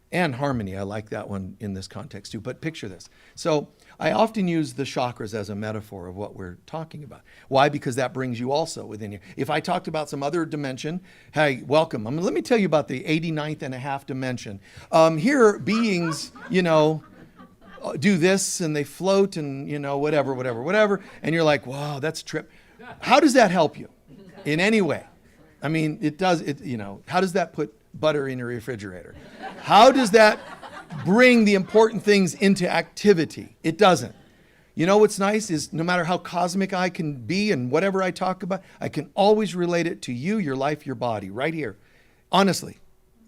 C: And harmony, I like that one in this context too, but picture this. So I often use the chakras as a metaphor of what we're talking about. Why? Because that brings you also within here. If I talked about some other dimension, hey, welcome. Let me tell you about the 89th and a half dimension. Here, beings, do this and they float and, whatever. And you're like, wow, that's a trip. How does that help you in any way? I mean, it does, how does that put butter in your refrigerator? How does that bring the important things into activity? It doesn't. You know what's nice is no matter how cosmic I can be and whatever I talk about, I can always relate it to you, your life, your body, right here. Honestly,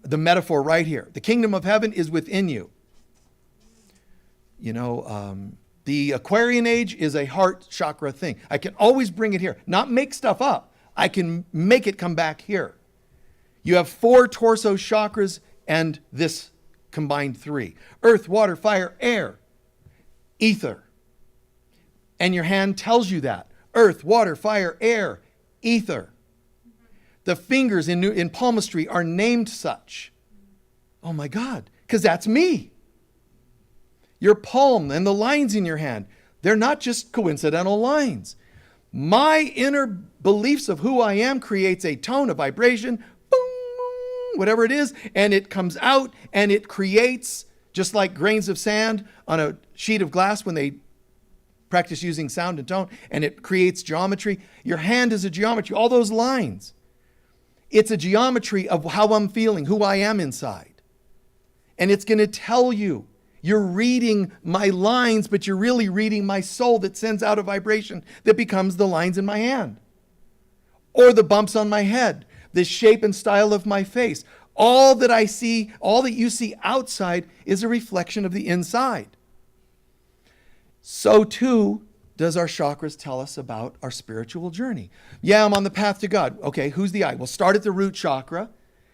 C: the metaphor right here. The kingdom of heaven is within you. The Aquarian age is a heart chakra thing. I can always bring it here, not make stuff up. I can make it come back here. You have 4 torso chakras and this combined 3. Earth, water, fire, air, ether. And your hand tells you that. Earth, water, fire, air, ether. The fingers in palmistry are named such. Oh my God, because that's me. Your palm and the lines in your hand, they're not just coincidental lines. My inner beliefs of who I am creates a tone, a vibration, whatever it is, and it comes out and it creates, just like grains of sand on a sheet of glass when they practice using sound and tone, and it creates geometry. Your hand is a geometry, all those lines. It's a geometry of how I'm feeling, who I am inside. And it's going to tell you. You're reading my lines, but you're really reading my soul that sends out a vibration that becomes the lines in my hand. Or the bumps on my head, the shape and style of my face. All that I see, all that you see outside is a reflection of the inside. So too does our chakras tell us about our spiritual journey. Yeah, I'm on the path to God. Okay, who's the I? Well, start at the root chakra.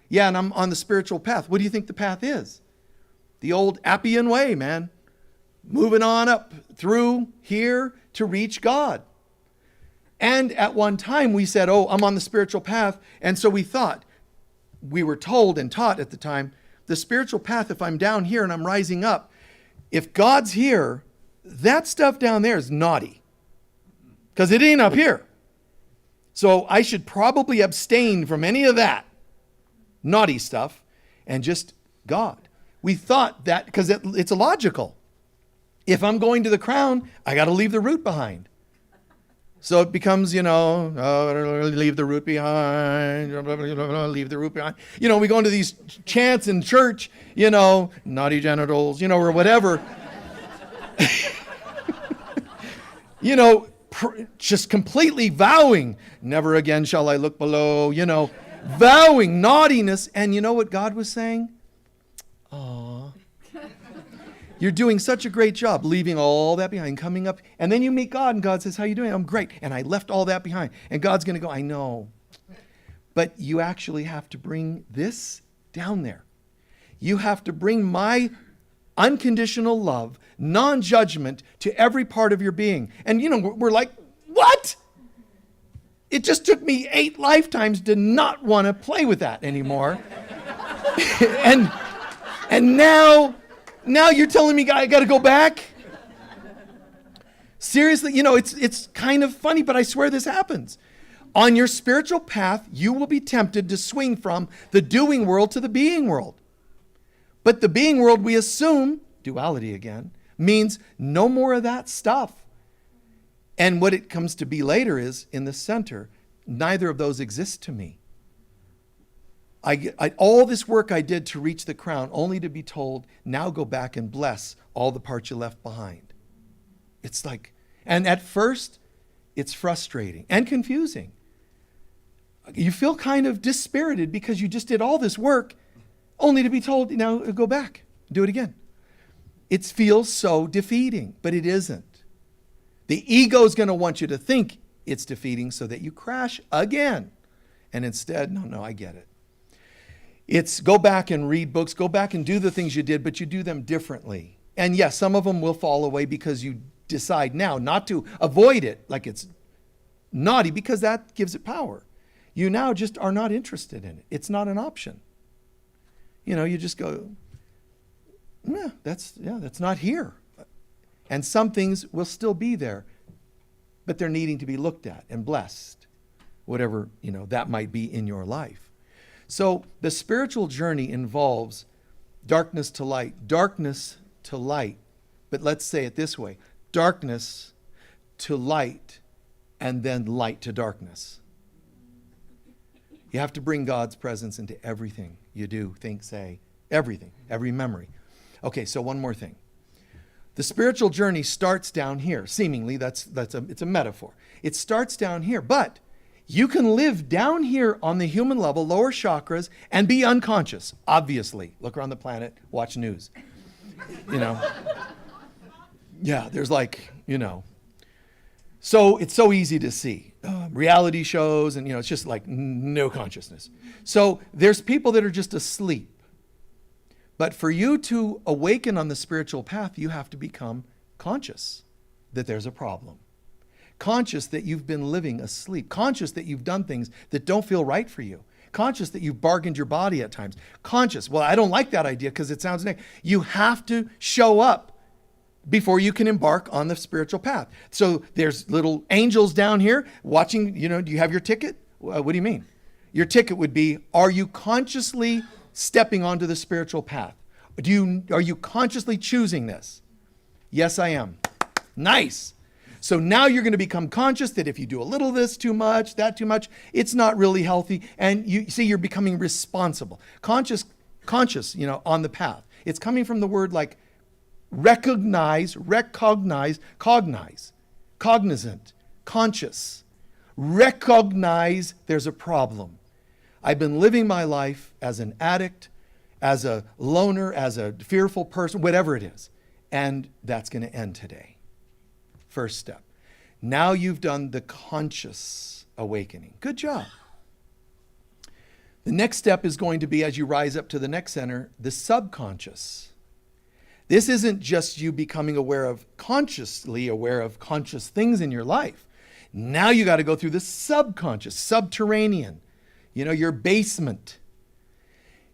C: Yeah, and I'm on the spiritual path. What do you think the path is? The old Appian way, man. Moving on up through here to reach God. And at one time we said, oh, I'm on the spiritual path. And so we thought, we were told and taught at the time, the spiritual path, if I'm down here and I'm rising up, if God's here, that stuff down there is naughty. Because it ain't up here. So I should probably abstain from any of that naughty stuff and just God. We thought that because it's illogical. If I'm going to the crown, I got to leave the root behind. So it becomes, leave the root behind, leave the root behind. We go into these chants in church, naughty genitals, or whatever. Just completely vowing, never again shall I look below, vowing naughtiness. And you know what God was saying? Aw. You're doing such a great job leaving all that behind, coming up. And then you meet God and God says, how you doing? I'm great. And I left all that behind. And God's going to go, I know. But you actually have to bring this down there. You have to bring my unconditional love, non-judgment to every part of your being. And we're like, what? It just took me 8 lifetimes to not want to play with that anymore. And now you're telling me I got to go back? Seriously, it's kind of funny, but I swear this happens. On your spiritual path, you will be tempted to swing from the doing world to the being world. But the being world, we assume, duality again, means no more of that stuff. And what it comes to be later is, in the center, neither of those exist to me. All this work I did to reach the crown, only to be told, now go back and bless all the parts you left behind. It's like, and at first, it's frustrating and confusing. You feel kind of dispirited because you just did all this work, only to be told, now go back, do it again. It feels so defeating, but it isn't. The ego is going to want you to think it's defeating so that you crash again. And instead, no, I get it. It's go back and read books, go back and do the things you did, but you do them differently. And yes, some of them will fall away because you decide now not to avoid it like it's naughty, because that gives it power. You now just are not interested in it. It's not an option. You just go, that's not here. And some things will still be there, but they're needing to be looked at and blessed, whatever, that might be in your life. So the spiritual journey involves darkness to light, but let's say it this way, darkness to light, and then light to darkness. You have to bring God's presence into everything you do, think, say, everything, every memory. Okay, so one more thing. The spiritual journey starts down here. Seemingly, it's a metaphor. It starts down here, but you can live down here on the human level, lower chakras, and be unconscious, obviously. Look around the planet, watch news. Yeah, there's so it's so easy to see. Reality shows, and it's just like no consciousness. So there's people that are just asleep. But for you to awaken on the spiritual path, you have to become conscious that there's a problem. Conscious that you've been living asleep. Conscious that you've done things that don't feel right for you. Conscious that you've bargained your body at times. Conscious, well, I don't like that idea because it sounds negative. You have to show up before you can embark on the spiritual path. So there's little angels down here watching, do you have your ticket? What do you mean? Your ticket would be, are you consciously stepping onto the spiritual path? Are you consciously choosing this? Yes, I am. Nice. So now you're going to become conscious that if you do a little this too much, that too much, it's not really healthy. And you see, you're becoming responsible. Conscious, on the path. It's coming from the word like recognize, cognizant, conscious. Recognize there's a problem. I've been living my life as an addict, as a loner, as a fearful person, whatever it is. And that's going to end today. First step. Now you've done the conscious awakening. Good job. The next step is going to be, as you rise up to the next center, the subconscious. This isn't just you becoming consciously aware of conscious things in your life. Now you got to go through the subconscious, subterranean, your basement.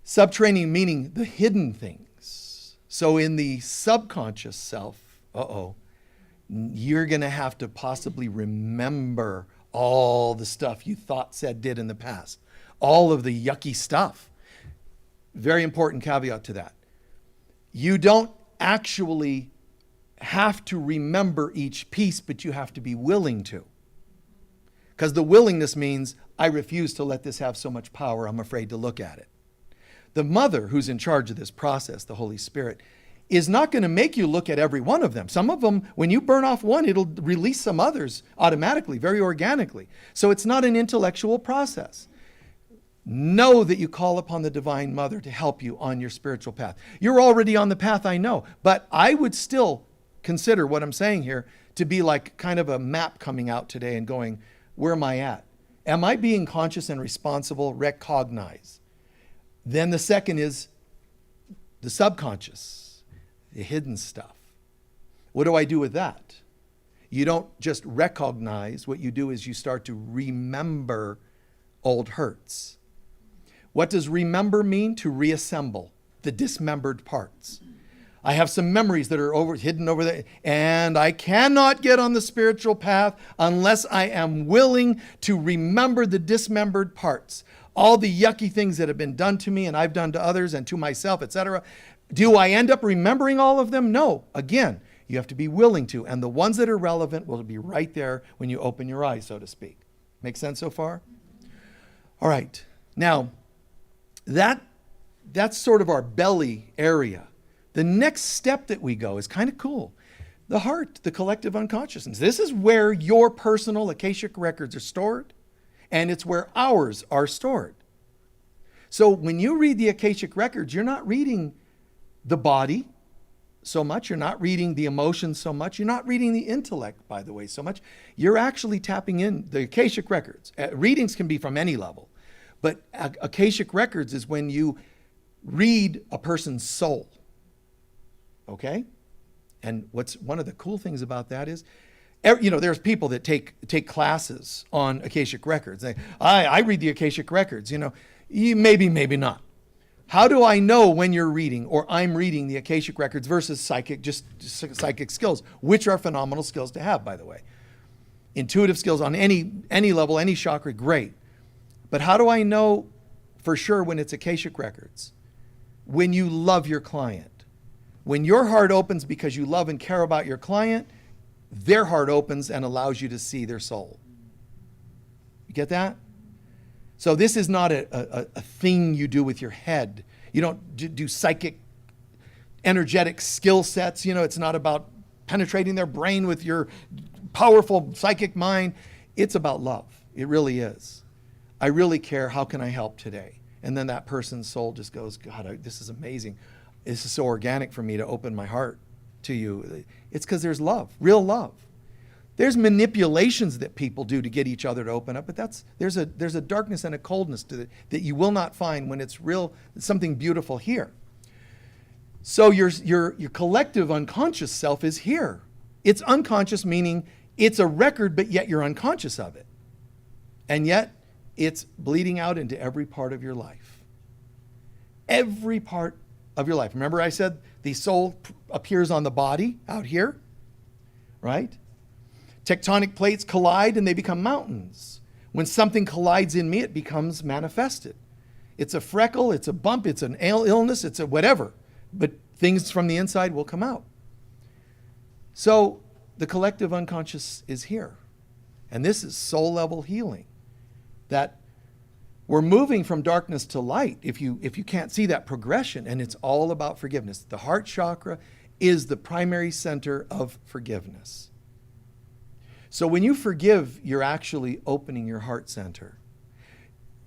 C: Subterranean meaning the hidden things. So in the subconscious self, you're going to have to possibly remember all the stuff you thought, said, did in the past. All of the yucky stuff. Very important caveat to that. You don't actually have to remember each piece, but you have to be willing to. Because the willingness means, I refuse to let this have so much power, I'm afraid to look at it. The mother who's in charge of this process, the Holy Spirit, is not going to make you look at every one of them. Some of them, when you burn off one, it'll release some others automatically, very organically. So it's not an intellectual process. Know that you call upon the Divine Mother to help you on your spiritual path. You're already on the path, I know, but I would still consider what I'm saying here to be like kind of a map coming out today and going, where am I at? Am I being conscious and responsible? Recognize. Then the second is the subconscious, the hidden stuff. What do I do with that? You don't just recognize. What you do is you start to remember old hurts. What does remember mean? To reassemble the dismembered parts. I have some memories that are hidden over there, and I cannot get on the spiritual path unless I am willing to remember the dismembered parts. All the yucky things that have been done to me and I've done to others and to myself, etc. Do I end up remembering all of them? No. Again, you have to be willing to, and the ones that are relevant will be right there when you open your eyes, so to speak. Make sense so far? All right. Now, that's sort of our belly area. The next step that we go is kind of cool. The heart, the collective unconsciousness. This is where your personal Akashic records are stored, and it's where ours are stored. So when you read the Akashic records, you're not reading the body so much. You're not reading the emotions so much. You're not reading the intellect, by the way, so much. You're actually tapping in the Akashic records. Readings can be from any level, but Akashic records is when you read a person's soul. Okay? And what's one of the cool things about that is, there's people that take classes on Akashic records. I read the Akashic records. You maybe not. How do I know when you're reading or I'm reading the Akashic records versus psychic skills, which are phenomenal skills to have, by the way. Intuitive skills on any level, any chakra, great. But how do I know for sure when it's Akashic records? When you love your client. When your heart opens because you love and care about your client, their heart opens and allows you to see their soul. You get that? So this is not a thing you do with your head. You don't do psychic, energetic skill sets. It's not about penetrating their brain with your powerful psychic mind. It's about love. It really is. I really care. How can I help today? And then that person's soul just goes, God, this is amazing. This is so organic for me to open my heart to you. It's because there's love, real love. There's manipulations that people do to get each other to open up, but there's a darkness and a coldness to it that you will not find when it's real, something beautiful here. So your collective unconscious self is here. It's unconscious, meaning it's a record, but yet you're unconscious of it. And yet it's bleeding out into every part of your life. Every part of your life. Remember I said the soul appears on the body out here, right? Tectonic plates collide and they become mountains. When something collides in me, it becomes manifested. It's a freckle, it's a bump, it's an illness, it's a whatever. But things from the inside will come out. So the collective unconscious is here. And this is soul level healing. That we're moving from darkness to light if you can't see that progression, and it's all about forgiveness. The heart chakra is the primary center of forgiveness. So when you forgive, you're actually opening your heart center.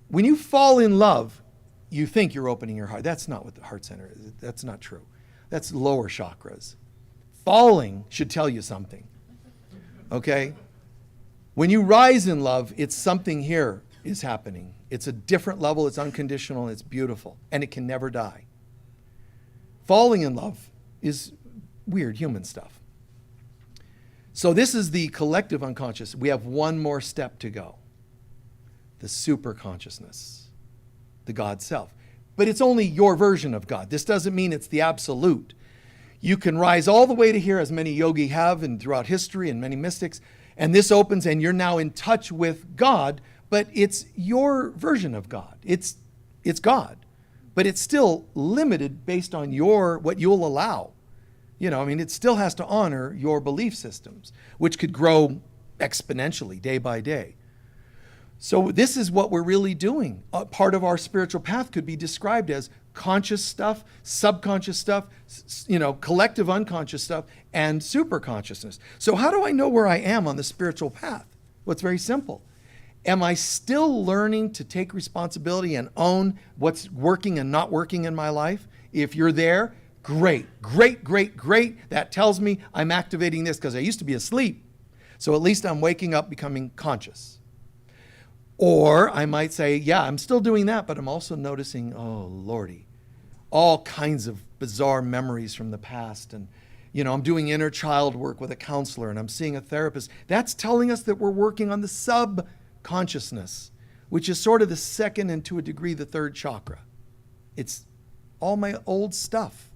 C: When you fall in love, you think you're opening your heart. That's not what the heart center is. That's not true. That's lower chakras. Falling should tell you something. Okay? When you rise in love, it's something here is happening. It's a different level, it's unconditional, it's beautiful, and it can never die. Falling in love is weird human stuff. So this is the collective unconscious. We have one more step to go. The super consciousness, the God self. But it's only your version of God. This doesn't mean it's the absolute. You can rise all the way to here, as many yogi have and throughout history and many mystics, and this opens and you're now in touch with God, but it's your version of God. It's God, but it's still limited based on what you'll allow. You know, I mean, it still has to honor your belief systems, which could grow exponentially day by day. So this is what we're really doing. Part of our spiritual path could be described as conscious stuff, subconscious stuff, collective unconscious stuff, and super consciousness. So how do I know where I am on the spiritual path? Well, it's very simple. Am I still learning to take responsibility and own what's working and not working in my life? If you're there, great. That tells me I'm activating this because I used to be asleep. So at least I'm waking up, becoming conscious. Or I might say, yeah, I'm still doing that, but I'm also noticing, oh, Lordy, all kinds of bizarre memories from the past. And, I'm doing inner child work with a counselor and I'm seeing a therapist. That's telling us that we're working on the subconsciousness, which is sort of the second and to a degree the third chakra. It's all my old stuff.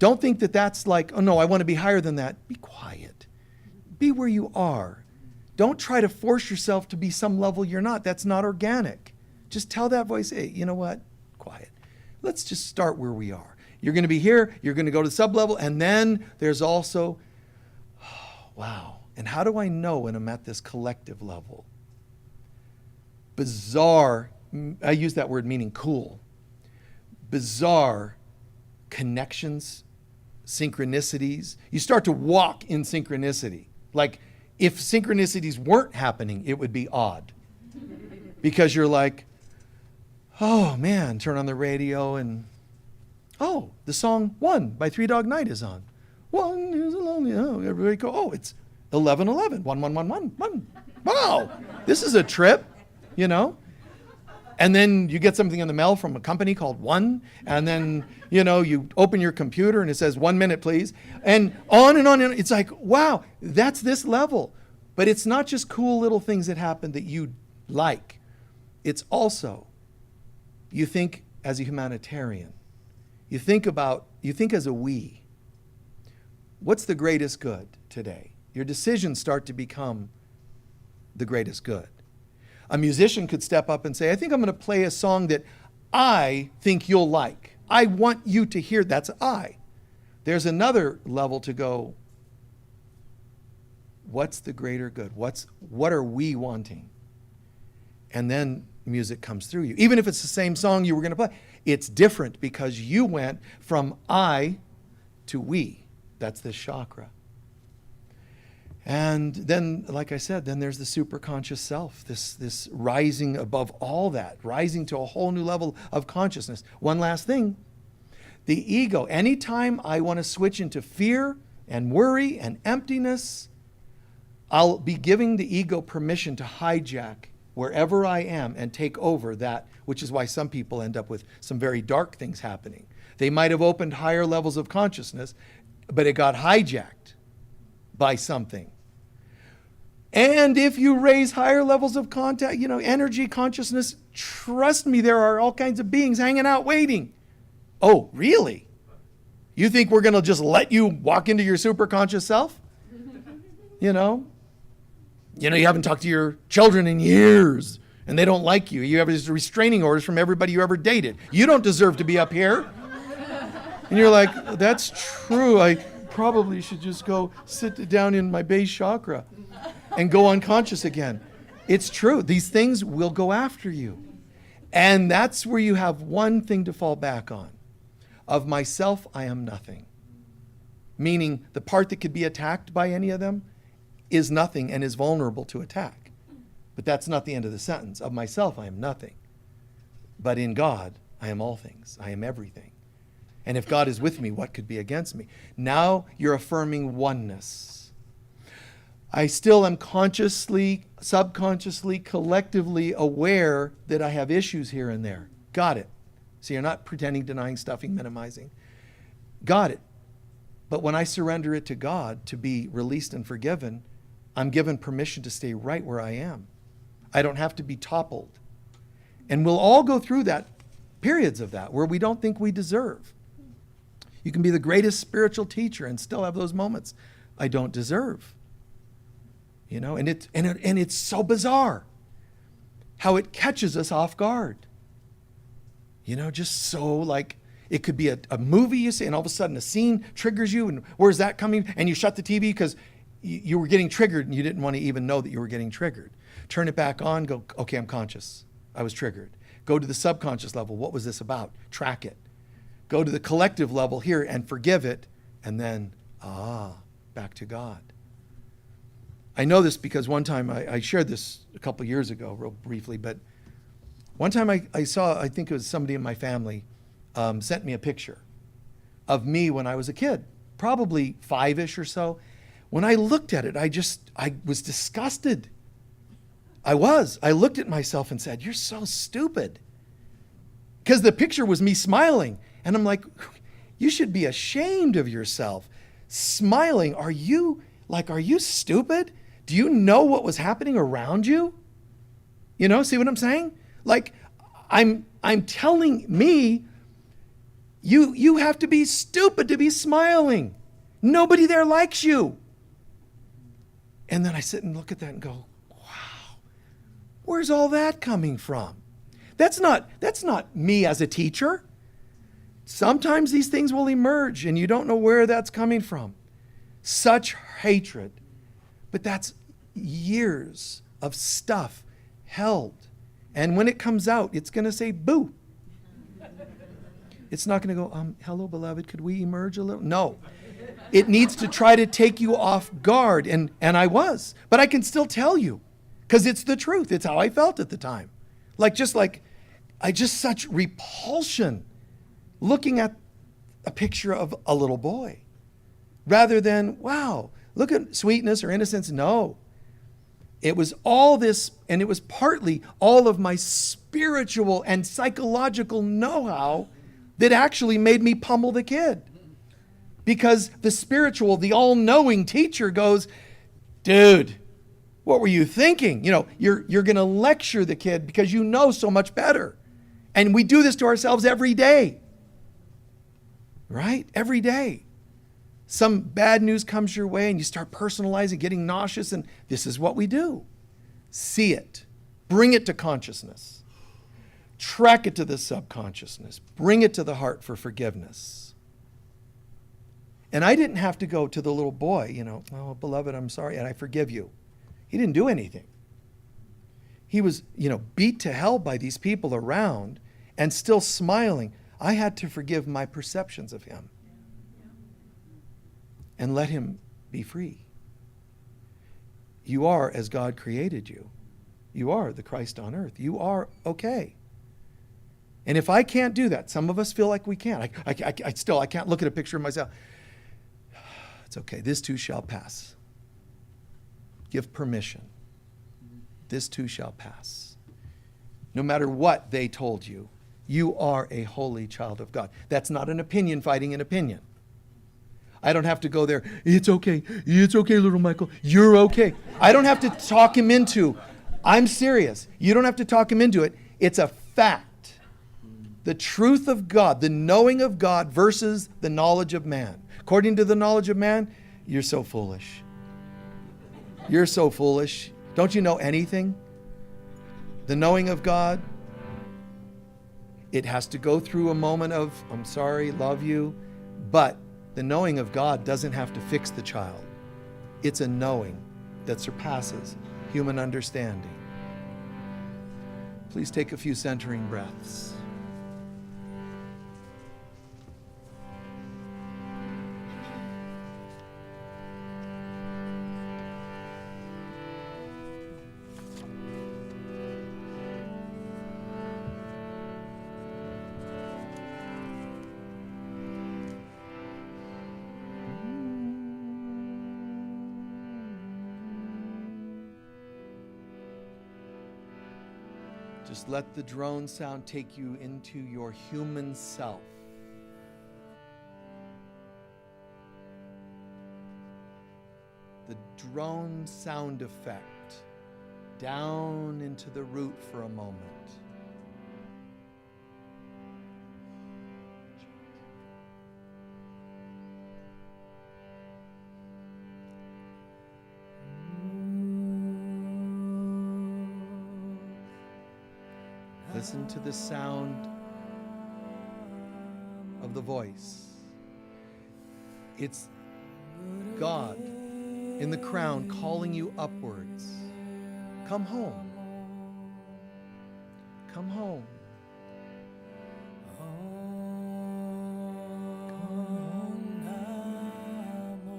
C: Don't think that that's like, oh no, I want to be higher than that. Be quiet. Be where you are. Don't try to force yourself to be some level you're not. That's not organic. Just tell that voice, hey, you know what? Quiet. Let's just start where we are. You're going to be here. You're going to go to sub-level. And then there's also, wow. And how do I know when I'm at this collective level? Bizarre, I use that word meaning cool. Bizarre connections, synchronicities. You start to walk in synchronicity. Like, if synchronicities weren't happening, it would be odd. Because you're like, oh man, turn on the radio and, oh, the song One by Three Dog Night is on. One is a lonely, oh, everybody go, oh, it's 11:11, 1. Wow, this is a trip, And then you get something in the mail from a company called One, and then, you open your computer and it says 1 minute, please. And on and on. It's like, wow, that's this level. But it's not just cool little things that happen that you like. It's also, you think as a humanitarian. You think as a we. What's the greatest good today? Your decisions start to become the greatest good. A musician could step up and say, I think I'm going to play a song that I think you'll like. I want you to hear. That's I. There's another level to go, what's the greater good? What are we wanting? And then music comes through you. Even if it's the same song you were going to play, it's different because you went from I to we. That's this chakra. And then, like I said, then there's the superconscious self, this rising above all that, rising to a whole new level of consciousness. One last thing, the ego. Anytime I want to switch into fear and worry and emptiness, I'll be giving the ego permission to hijack wherever I am and take over that, which is why some people end up with some very dark things happening. They might have opened higher levels of consciousness, but it got hijacked by something. And if you raise higher levels of contact, energy, consciousness, trust me, there are all kinds of beings hanging out waiting. Oh, really? You think we're going to just let you walk into your superconscious self? You haven't talked to your children in years and they don't like you. You have these restraining orders from everybody you ever dated. You don't deserve to be up here. And you're like, that's true. probably should just go sit down in my base chakra and go unconscious again. It's true. These things will go after you. And that's where you have one thing to fall back on. Of myself, I am nothing. Meaning the part that could be attacked by any of them is nothing and is vulnerable to attack. But that's not the end of the sentence. Of myself, I am nothing. But in God, I am all things. I am everything. And if God is with me, what could be against me? Now you're affirming oneness. I still am consciously, subconsciously, collectively aware that I have issues here and there. Got it. So you're not pretending, denying, stuffing, minimizing. Got it. But when I surrender it to God to be released and forgiven, I'm given permission to stay right where I am. I don't have to be toppled. And we'll all go through that, periods of that, where we don't think we deserve. You can be the greatest spiritual teacher and still have those moments. I don't deserve. You know, and it's so bizarre how it catches us off guard. You know, just so like, it could be a movie you see, and all of a sudden a scene triggers you, and where's that coming? And you shut the TV because you were getting triggered and you didn't want to even know that you were getting triggered. Turn it back on, go, okay, I'm conscious. I was triggered. Go to the subconscious level. What was this about? Track it. Go to the collective level here and forgive it, and then, back to God. I know this because one time I shared this a couple years ago, real briefly, but one time I saw, I think it was somebody in my family, sent me a picture of me when I was a kid, probably 5-ish or so. When I looked at it, I was disgusted. I looked at myself and said, you're so stupid. Because the picture was me smiling. And I'm like, you should be ashamed of yourself. Smiling, are you stupid? Do you know what was happening around you? You know, see what I'm saying? Like, I'm telling me, you have to be stupid to be smiling. Nobody there likes you. And then I sit and look at that and go, wow, where's all that coming from? That's not me as a teacher. Sometimes these things will emerge and you don't know where that's coming from. Such hatred. But that's years of stuff held. And when it comes out, it's going to say boo. It's not going to go, hello, beloved, could we emerge a little? No. It needs to try to take you off guard. And I was. But I can still tell you. Because it's the truth. It's how I felt at the time. Such repulsion looking at a picture of a little boy. Rather than, wow, look at sweetness or innocence. No. It was all this, and it was partly all of my spiritual and psychological know-how that actually made me pummel the kid. Because the spiritual, the all-knowing teacher goes, dude, what were you thinking? You know, you're going to lecture the kid because you know so much better. And we do this to ourselves every day. Right? Every day. Some bad news comes your way and you start personalizing, getting nauseous, and this is what we do. See it. Bring it to consciousness. Track it to the subconsciousness. Bring it to the heart for forgiveness. And I didn't have to go to the little boy, you know, oh, beloved, I'm sorry, and I forgive you. He didn't do anything. He was, beat to hell by these people around and still smiling. I had to forgive my perceptions of him and let him be free. You are as God created you. You are the Christ on earth. You are okay. And if I can't do that, some of us feel like we can't. I can't look at a picture of myself. It's okay. This too shall pass. Give permission. This too shall pass. No matter what they told you, you are a holy child of God. That's not an opinion fighting an opinion. I don't have to go there. It's okay. It's okay, little Michael. You're okay. I don't have to talk him into. I'm serious. You don't have to talk him into it. It's a fact. The truth of God, the knowing of God versus the knowledge of man. According to the knowledge of man, you're so foolish. You're so foolish. Don't you know anything? The knowing of God, it has to go through a moment of, I'm sorry, love you, but The knowing of God doesn't have to fix the child. It's a knowing that surpasses human understanding. Please take a few centering breaths. Just let the drone sound take you into your human self. The drone sound effect down into the root for a moment. Listen to the sound of the voice. It's God in the crown calling you upwards. Come home. Come home.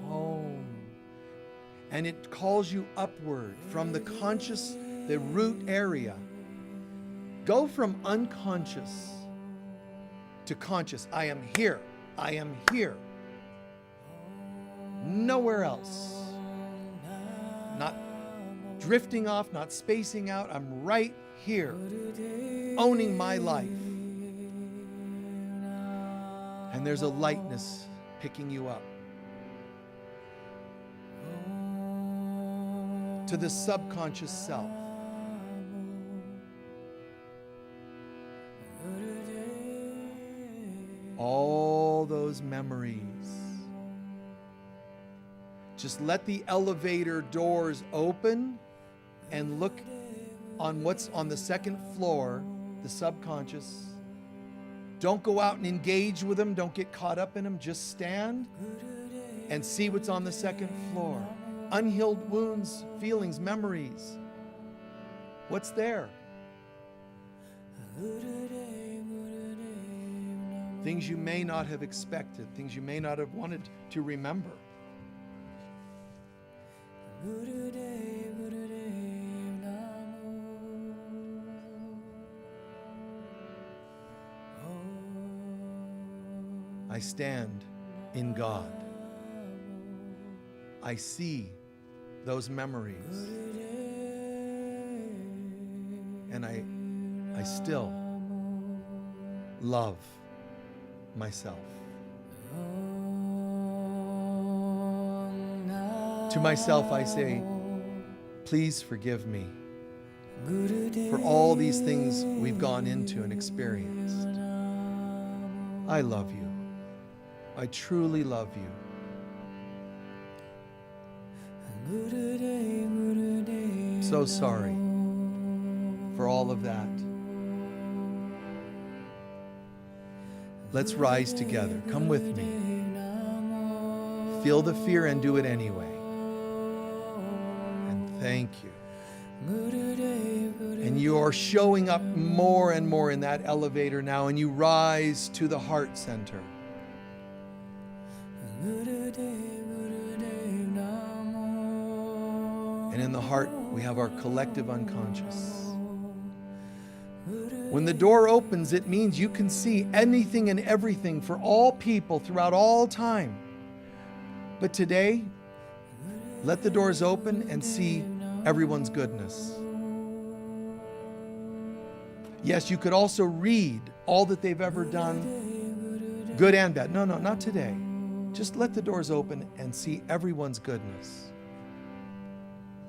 C: Home. And it calls you upward from the conscious, the root area. Go from unconscious to conscious. I am here. I am here. Nowhere else. Not drifting off, not spacing out. I'm right here, owning my life. And there's a lightness picking you up. To the subconscious self. All those memories. Just let the elevator doors open and look on what's on the second floor, the subconscious. Don't go out and engage with them. Don't get caught up in them. Just stand and see what's on the second floor. Unhealed wounds, feelings, memories. What's there? Things you may not have expected, things you may not have wanted to remember. I stand in God. I see those memories. And I still love myself. To myself I say, please forgive me for all these things we've gone into and experienced. I love you. I truly love you. So sorry for all of that. Let's rise together. Come with me. Feel the fear and do it anyway. And thank you. And you are showing up more and more in that elevator now, and you rise to the heart center. And in the heart, we have our collective unconscious. When the door opens, it means you can see anything and everything for all people throughout all time. But today, let the doors open and see everyone's goodness. Yes, you could also read all that they've ever done, good and bad. No, not today. Just let the doors open and see everyone's goodness.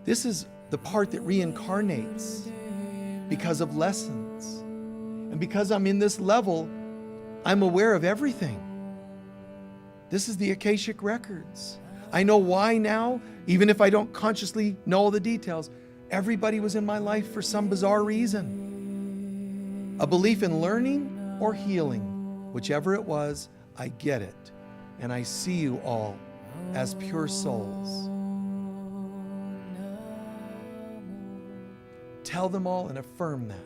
C: This is the part that reincarnates because of lessons. And because I'm in this level, I'm aware of everything. This is the Akashic Records. I know why now, even if I don't consciously know all the details. Everybody was in my life for some bizarre reason. A belief in learning or healing, whichever it was, I get it. And I see you all as pure souls. Tell them all and affirm that.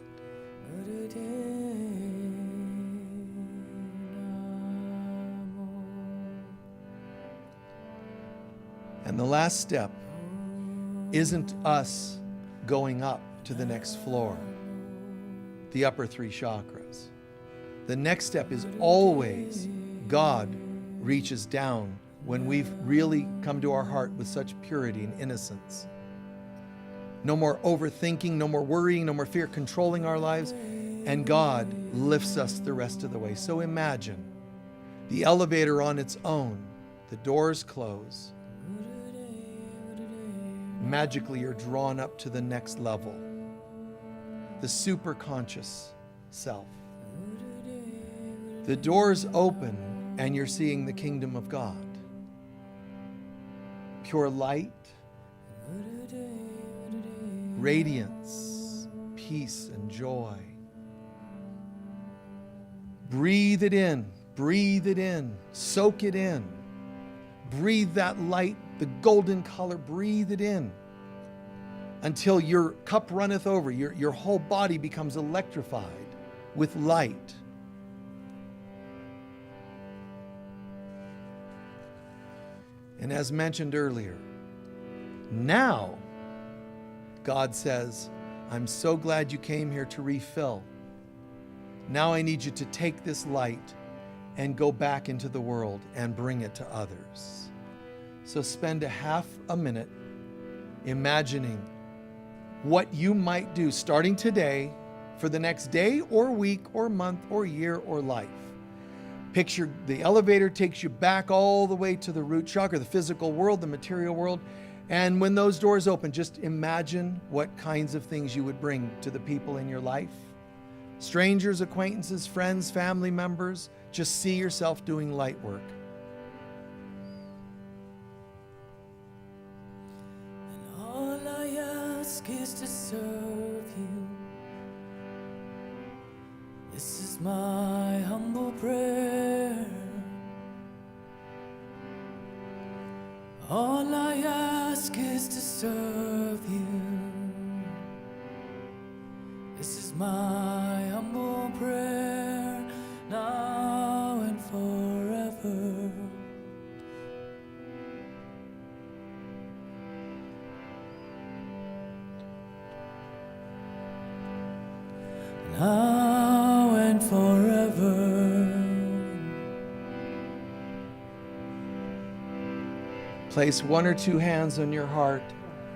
C: And the last step isn't us going up to the next floor, the upper 3 chakras. The next step is always God reaches down when we've really come to our heart with such purity and innocence. No more overthinking, no more worrying, no more fear controlling our lives, and God lifts us the rest of the way. So imagine the elevator on its own, the doors close. Magically, you're drawn up to the next level, the superconscious self. The doors open and you're seeing the kingdom of God. Pure light, radiance, peace, and joy. Breathe it in, soak it in. Breathe that light, the golden color, breathe it in until your cup runneth over. Your whole body becomes electrified with light. And as mentioned earlier, now God says, I'm so glad you came here to refill. Now I need you to take this light and go back into the world and bring it to others. So spend a half a minute imagining what you might do starting today for the next day or week or month or year or life. Picture the elevator takes you back all the way to the root chakra, the physical world, the material world. And when those doors open, just imagine what kinds of things you would bring to the people in your life. Strangers, acquaintances, friends, family members. Just see yourself doing light work.
F: And all I ask is to serve you. This is my humble prayer. All I ask is to serve you. This is my humble prayer, now and forever. Now and forever.
C: Place one or two hands on your heart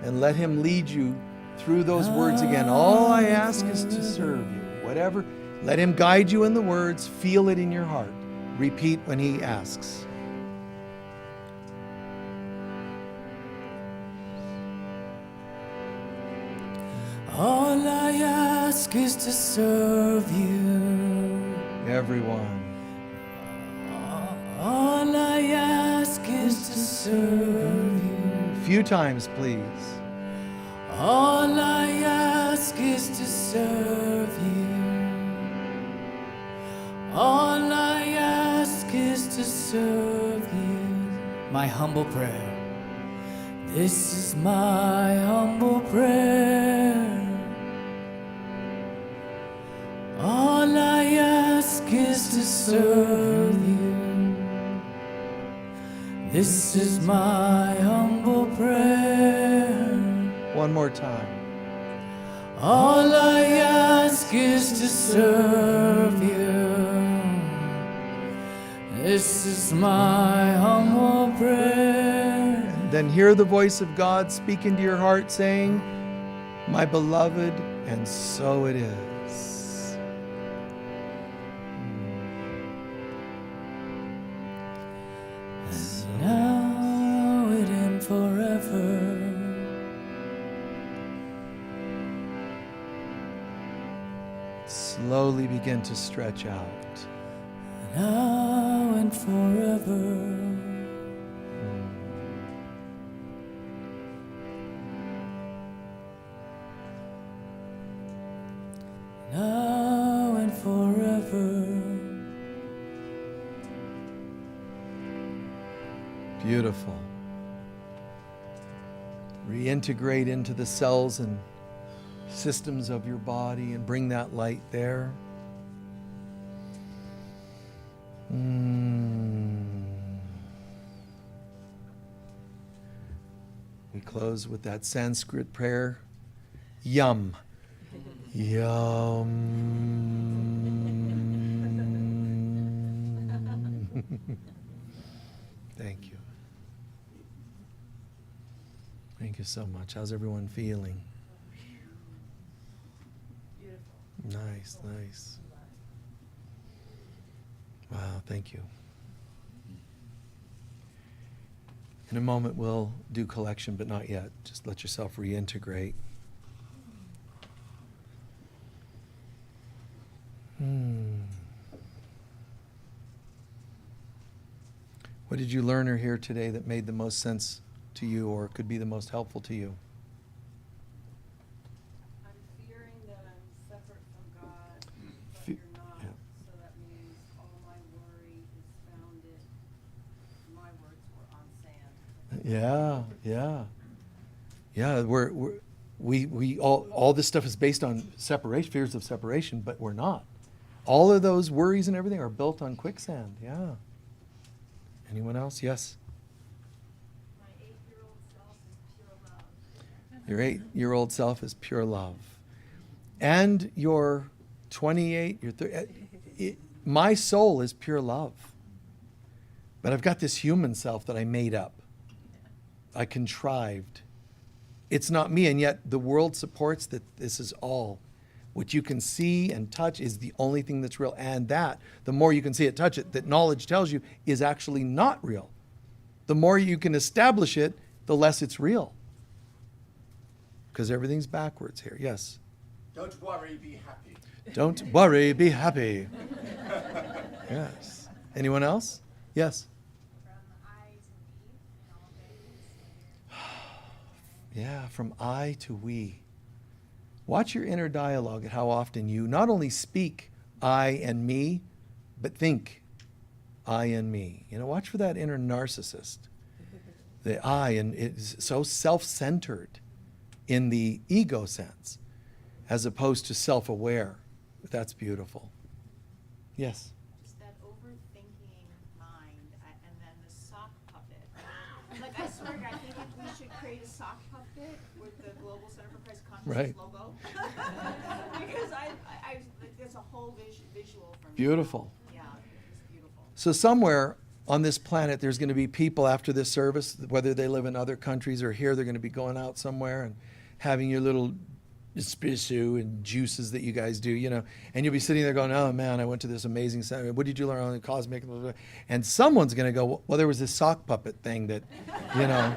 C: and let Him lead you through those words again. All I ask is to serve you. Whatever, let Him guide you in the words. Feel it in your heart. Repeat when He asks.
F: All I ask is to serve you.
C: Everyone.
F: All I ask is to serve you.
C: A few times, please.
F: All I ask is to serve you. All I ask is to serve you. My humble prayer. This is my humble prayer. All I ask is to serve you. This is my humble prayer.
C: One more time.
F: All I ask is to serve you. This is my humble prayer.
C: Then hear the voice of God speak into your heart saying, my beloved, and so it is.
F: And now and forever.
C: Slowly begin to stretch out.
F: Now and forever. Now and forever.
C: Beautiful. Reintegrate into the cells and systems of your body and bring that light there. We close with that Sanskrit prayer. Yum. Yum. Thank you. Thank you so much. How's everyone feeling? Nice, nice. Wow, thank you. In a moment, we'll do collection, but not yet. Just let yourself reintegrate. What did you learn or hear today that made the most sense to you or could be the most helpful to you?
E: I'm fearing that I'm separate from God, but
C: Fe-
E: you're not.
C: yeah.
E: So that means all my worry is founded. My words were on sand.
C: Yeah. We all this stuff is based on separation, fears of separation, but we're not. All of those worries and everything are built on quicksand. Yeah. Anyone else? Yes.
D: My 8-year-old self is pure love.
C: Your 8-year-old self is pure love. And your 28, your 30, my soul is pure love. But I've got this human self that I made up. I contrived. It's not me, and yet the world supports that this is all. What you can see and touch is the only thing that's real. And that, the more you can see it, touch it, that knowledge tells you is actually not real. The more you can establish it, the less it's real. Because everything's backwards here. Yes?
G: Don't worry, be happy.
C: Don't worry, be happy. Yes. Anyone else? Yes?
D: From I to we in all things.
C: Yeah, from I to we. Watch your inner dialogue at how often you not only speak I and me, but think I and me. You know, watch for that inner narcissist. The I, and it's so self-centered in the ego sense, as opposed to self-aware. That's beautiful. Yes?
H: Just that overthinking mind and then the sock puppet. Like, I swear, I think if we should create a sock puppet with the Global Center for Christ Consciousness
C: Right.
H: logo. Because I like, there's a whole visual for me.
C: Beautiful.
H: Yeah, it's beautiful.
C: So somewhere on this planet, there's going to be people after this service, whether they live in other countries or here, they're going to be going out somewhere and having your little espresso and juices that you guys do, you know, and you'll be sitting there going, oh man, I went to this amazing center. What did you learn on the cosmic? And someone's going to go, well, there was this sock puppet thing that, you know,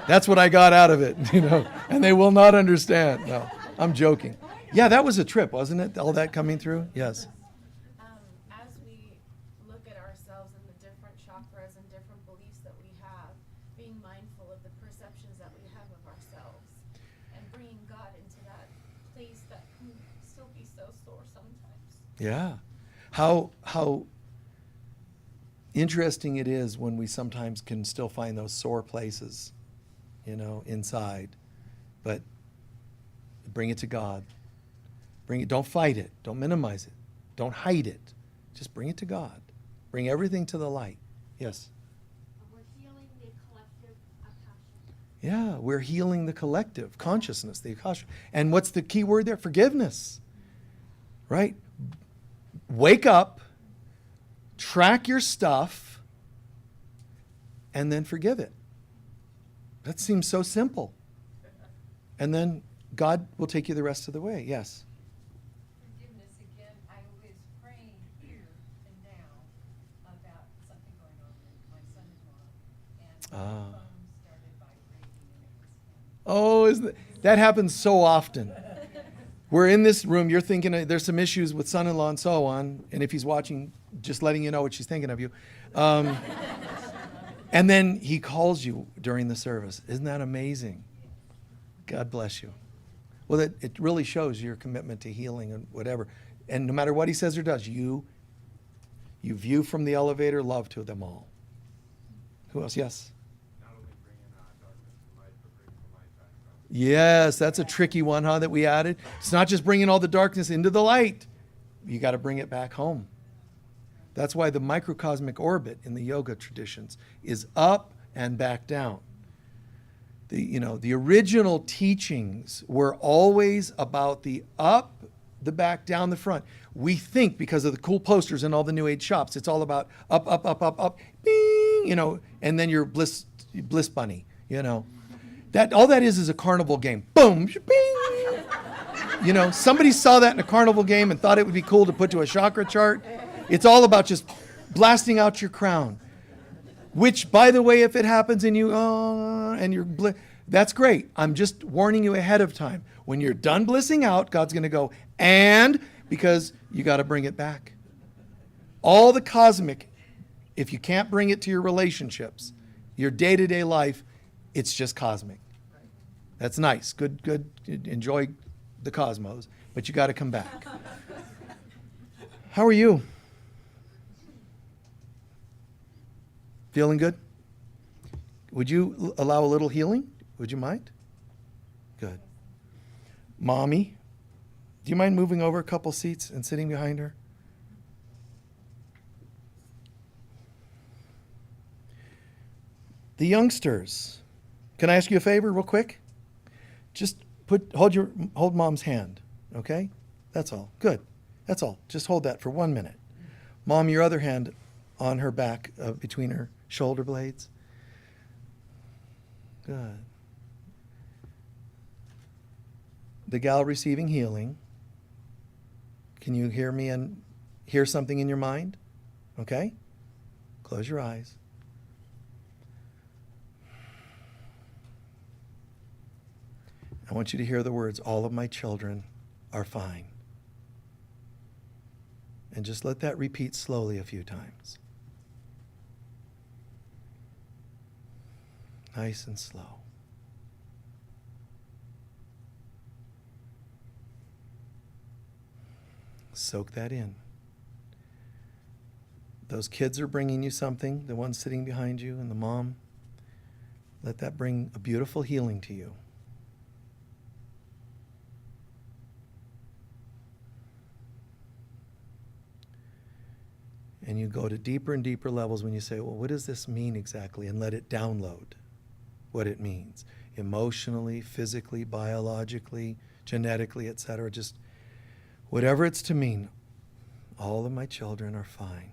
C: that's what I got out of it, you know, and they will not understand. No, I'm joking. Yeah, that was a trip, wasn't it? All that coming through? Yes.
A: As we look at ourselves and the different chakras and different beliefs that we have, being mindful of the perceptions that we have of ourselves and bringing God into that place that can still be so sore sometimes.
C: Yeah. How interesting it is when we sometimes can still find those sore places, you know, inside. But bring it to God. Bring it, don't fight it. Don't minimize it. Don't hide it. Just bring it to God. Bring everything to the light. Yes.
D: We're healing the collective akasha.
C: Yeah, we're healing the collective consciousness, the akasha. And what's the key word there? Forgiveness. Right? Wake up, track your stuff, and then forgive it. That seems so simple. And then God will take you the rest of the way. Yes.
I: Forgiveness again. I was praying here and now about something going on with my son-in-law, and my phone started vibrating, and it was him.
C: Oh, isn't that happens so often. We're in this room, you're thinking there's some issues with son-in-law and so on, and if he's watching, just letting you know what she's thinking of you. And then he calls you during the service. Isn't that amazing? God bless you. Well, it really shows your commitment to healing and whatever. And no matter what he says or does, you view from the elevator love to them all. Who else? Yes.
G: Not only bringing darkness to light, but bringing the light back up.
C: Yes, that's a tricky one, huh, that we added. It's not just bringing all the darkness into the light. You got to bring it back home. That's why the microcosmic orbit in the yoga traditions is up and back down. The original teachings were always about the up, the back, down, the front. We think because of the cool posters in all the New Age shops, it's all about up, up, up, up, up, bing, and then your bliss bunny, That all that is a carnival game. Boom, bing. Somebody saw that in a carnival game and thought it would be cool to put to a chakra chart. It's all about just blasting out your crown. Which, by the way, if it happens and that's great. I'm just warning you ahead of time. When you're done blissing out, God's going to go, because you got to bring it back. All the cosmic, if you can't bring it to your relationships, your day-to-day life, it's just cosmic. That's nice. Good. Enjoy the cosmos, but you got to come back. How are you? Feeling good? Would you allow a little healing? Would you mind? Good. Mommy, do you mind moving over a couple seats and sitting behind her? The youngsters, can I ask you a favor real quick? Just hold Mom's hand, okay? That's all. Good. That's all. Just hold that for 1 minute. Mom, your other hand on her back, between her shoulder blades. Good. The gal receiving healing. Can you hear me and hear something in your mind? Okay? Close your eyes. I want you to hear the words, all of my children are fine. And just let that repeat slowly a few times. Nice and slow. Soak that in. Those kids are bringing you something, the one sitting behind you and the mom. Let that bring a beautiful healing to you. And you go to deeper and deeper levels when you say, well, what does this mean exactly? And let it download what it means. Emotionally, physically, biologically, genetically, etc. Just whatever it's to mean. All of my children are fine.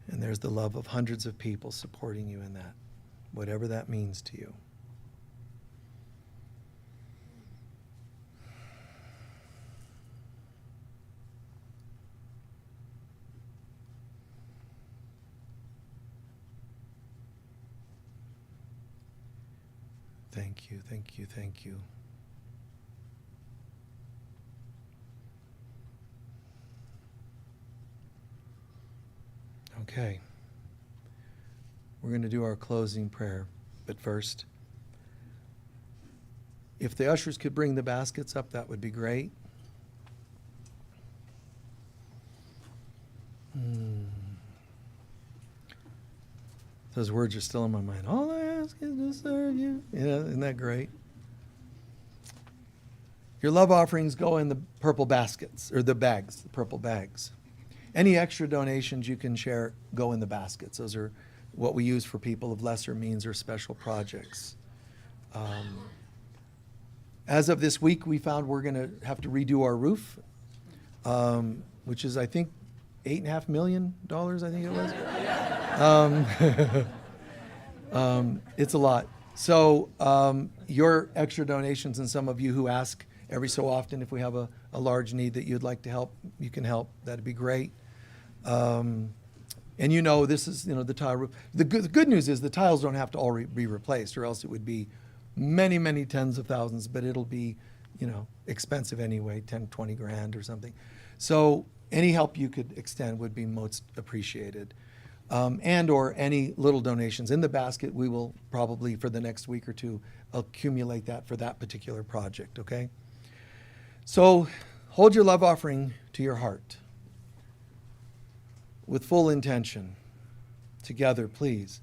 C: And there's the love of hundreds of people supporting you in that. Whatever that means to you. Thank you, thank you, thank you. Okay. We're going to do our closing prayer, but first, if the ushers could bring the baskets up, that would be great. Those words are still in my mind. All I ask is to serve you. Isn't that great? Your love offerings go in the purple baskets, or the bags, the purple bags. Any extra donations you can share go in the baskets. Those are what we use for people of lesser means or special projects. As of this week, we found we're going to have to redo our roof, which is, I think, $8.5 million, I think it was. It's a lot. So your extra donations, and some of you who ask every so often if we have a large need that you'd like to help, you can help. That'd be great. And this is, the tile roof. The good news is the tiles don't have to all be replaced, or else it would be many, many tens of thousands, but it'll be, expensive anyway, 10, 20 grand or something. So any help you could extend would be most appreciated. and or any little donations in the basket. We will probably for the next week or two accumulate that for that particular project, okay? So hold your love offering to your heart with full intention. Together, please.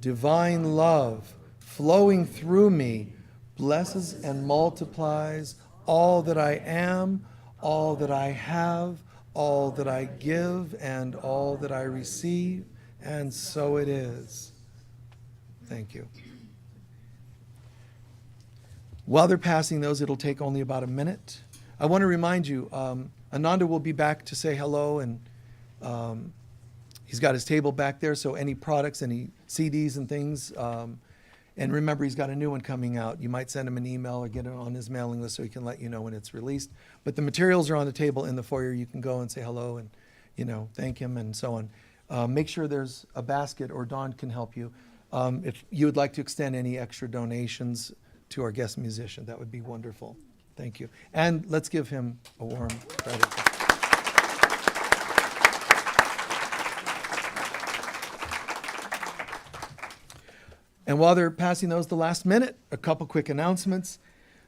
C: Divine love flowing through me blesses and multiplies all that I am, all that I have, all that I give, and all that I receive, and so it is. Thank you. While they're passing those, it'll take only about a minute. I want to remind you, Ananda will be back to say hello, and he's got his table back there, so any products, any CDs and things, and remember, he's got a new one coming out. You might send him an email or get it on his mailing list so he can let you know when it's released. But the materials are on the table in the foyer. You can go and say hello and, thank him and so on. Make sure there's a basket, or Dawn can help you. If you would like to extend any extra donations to our guest musician, that would be wonderful. Thank you. And let's give him a warm credit. And while they're passing those the last minute, a couple quick announcements.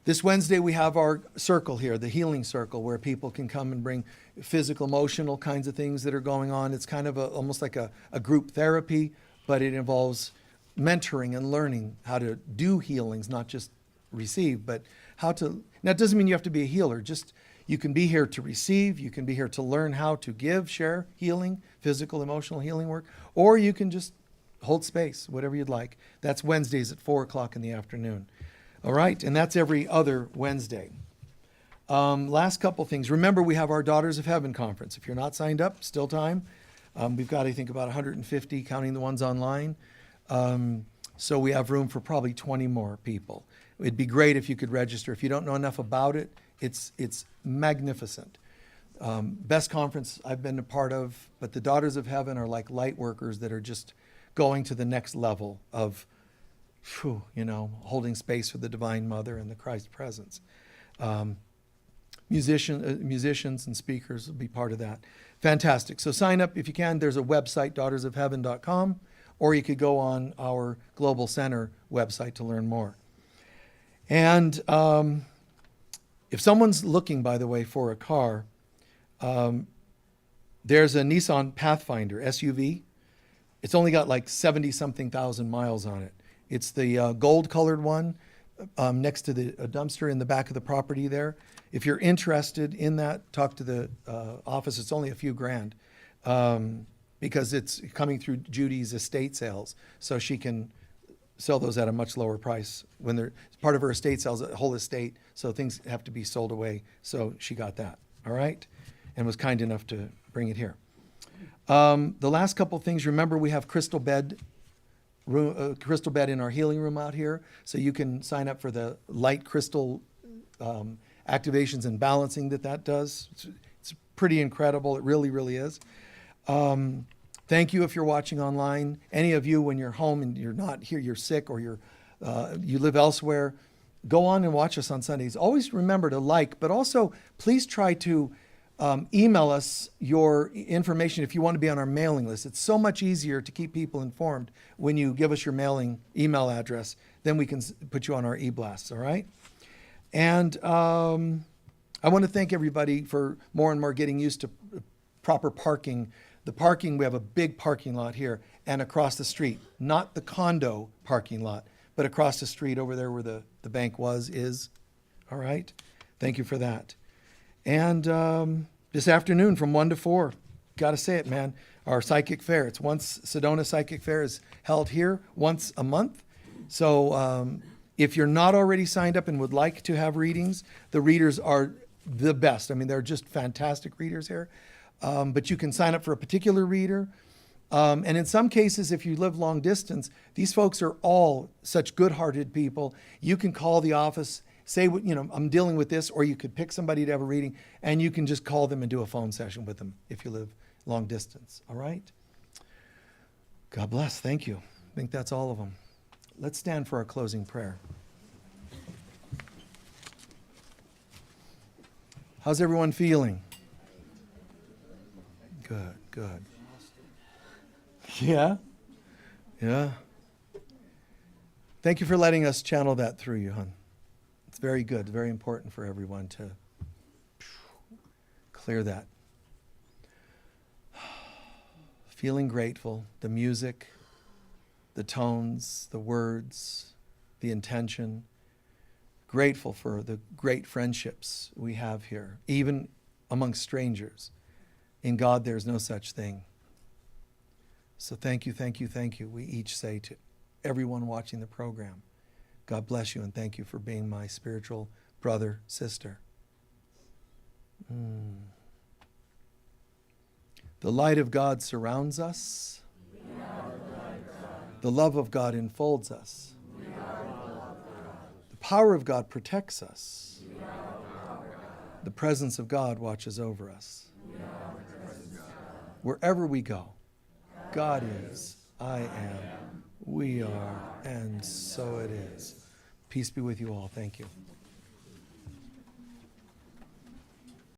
C: This Wednesday we have our circle here, the healing circle, where people can come and bring physical, emotional kinds of things that are going on. It's kind of almost like a group therapy, but it involves mentoring and learning how to do healings, not just receive, but how to. Now, it doesn't mean you have to be a healer. Just you can be here to receive. You can be here to learn how to give, share healing, physical, emotional healing work, or you can just hold space, whatever you'd like. That's Wednesdays at 4 o'clock in the afternoon. All right, and that's every other Wednesday. Last couple things. Remember, we have our Daughters of Heaven conference. If you're not signed up, still time. We've got, I think, about 150, counting the ones online. So we have room for probably 20 more people. It'd be great if you could register. If you don't know enough about it, it's magnificent. Best conference I've been a part of, but the Daughters of Heaven are like light workers that are just going to the next level of, holding space for the Divine Mother and the Christ presence. Musicians and speakers will be part of that. Fantastic. So sign up if you can. There's a website, daughtersofheaven.com, or you could go on our Global Center website to learn more. And if someone's looking, by the way, for a car, there's a Nissan Pathfinder SUV. It's only got like 70-something thousand miles on it. It's the gold-colored one next to the dumpster in the back of the property there. If you're interested in that, talk to the office. It's only a few grand because it's coming through Judy's estate sales, so she can sell those at a much lower price. When they're part of her estate sells a whole estate, so things have to be sold away. So she got that, all right, and was kind enough to bring it here. The last couple things, remember we have crystal bed in our healing room out here, so you can sign up for the light crystal activations and balancing that does. It's pretty incredible. It really, really is. Thank you if you're watching online. Any of you, when you're home and you're not here, you're sick or you live elsewhere, go on and watch us on Sundays. Always remember to like, but also please try to email us your information if you want to be on our mailing list. It's so much easier to keep people informed when you give us your email address. Then we can put you on our e-blasts, all right? And I want to thank everybody for more and more getting used to proper parking. The parking, we have a big parking lot here and across the street, not the condo parking lot, but across the street over there where the bank is. All right? Thank you for that. And this afternoon from 1 to 4, got to say it, man, our psychic fair. It's Sedona Psychic Fair is held here once a month. So if you're not already signed up and would like to have readings, the readers are the best. I mean, they're just fantastic readers here. But you can sign up for a particular reader. And in some cases, if you live long distance, these folks are all such good-hearted people. You can call the office, say, I'm dealing with this, or you could pick somebody to have a reading, and you can just call them and do a phone session with them if you live long distance. All right? God bless. Thank you. I think that's all of them. Let's stand for our closing prayer. How's everyone feeling? Good, good. Yeah? Yeah. Thank you for letting us channel that through you, hon. It's very good, very important for everyone to clear that. Feeling grateful, the music, the tones, the words, the intention. Grateful for the great friendships we have here, even amongst strangers. In God, there's no such thing. So thank you, thank you, thank you. We each say to everyone watching the program, God bless you and thank you for being my spiritual brother, sister. The light of God surrounds us. The love of God enfolds us. The power of God protects us. The presence of God watches over us. Wherever we go, God is, I am, we are, and so it is. Peace be with you all. Thank you.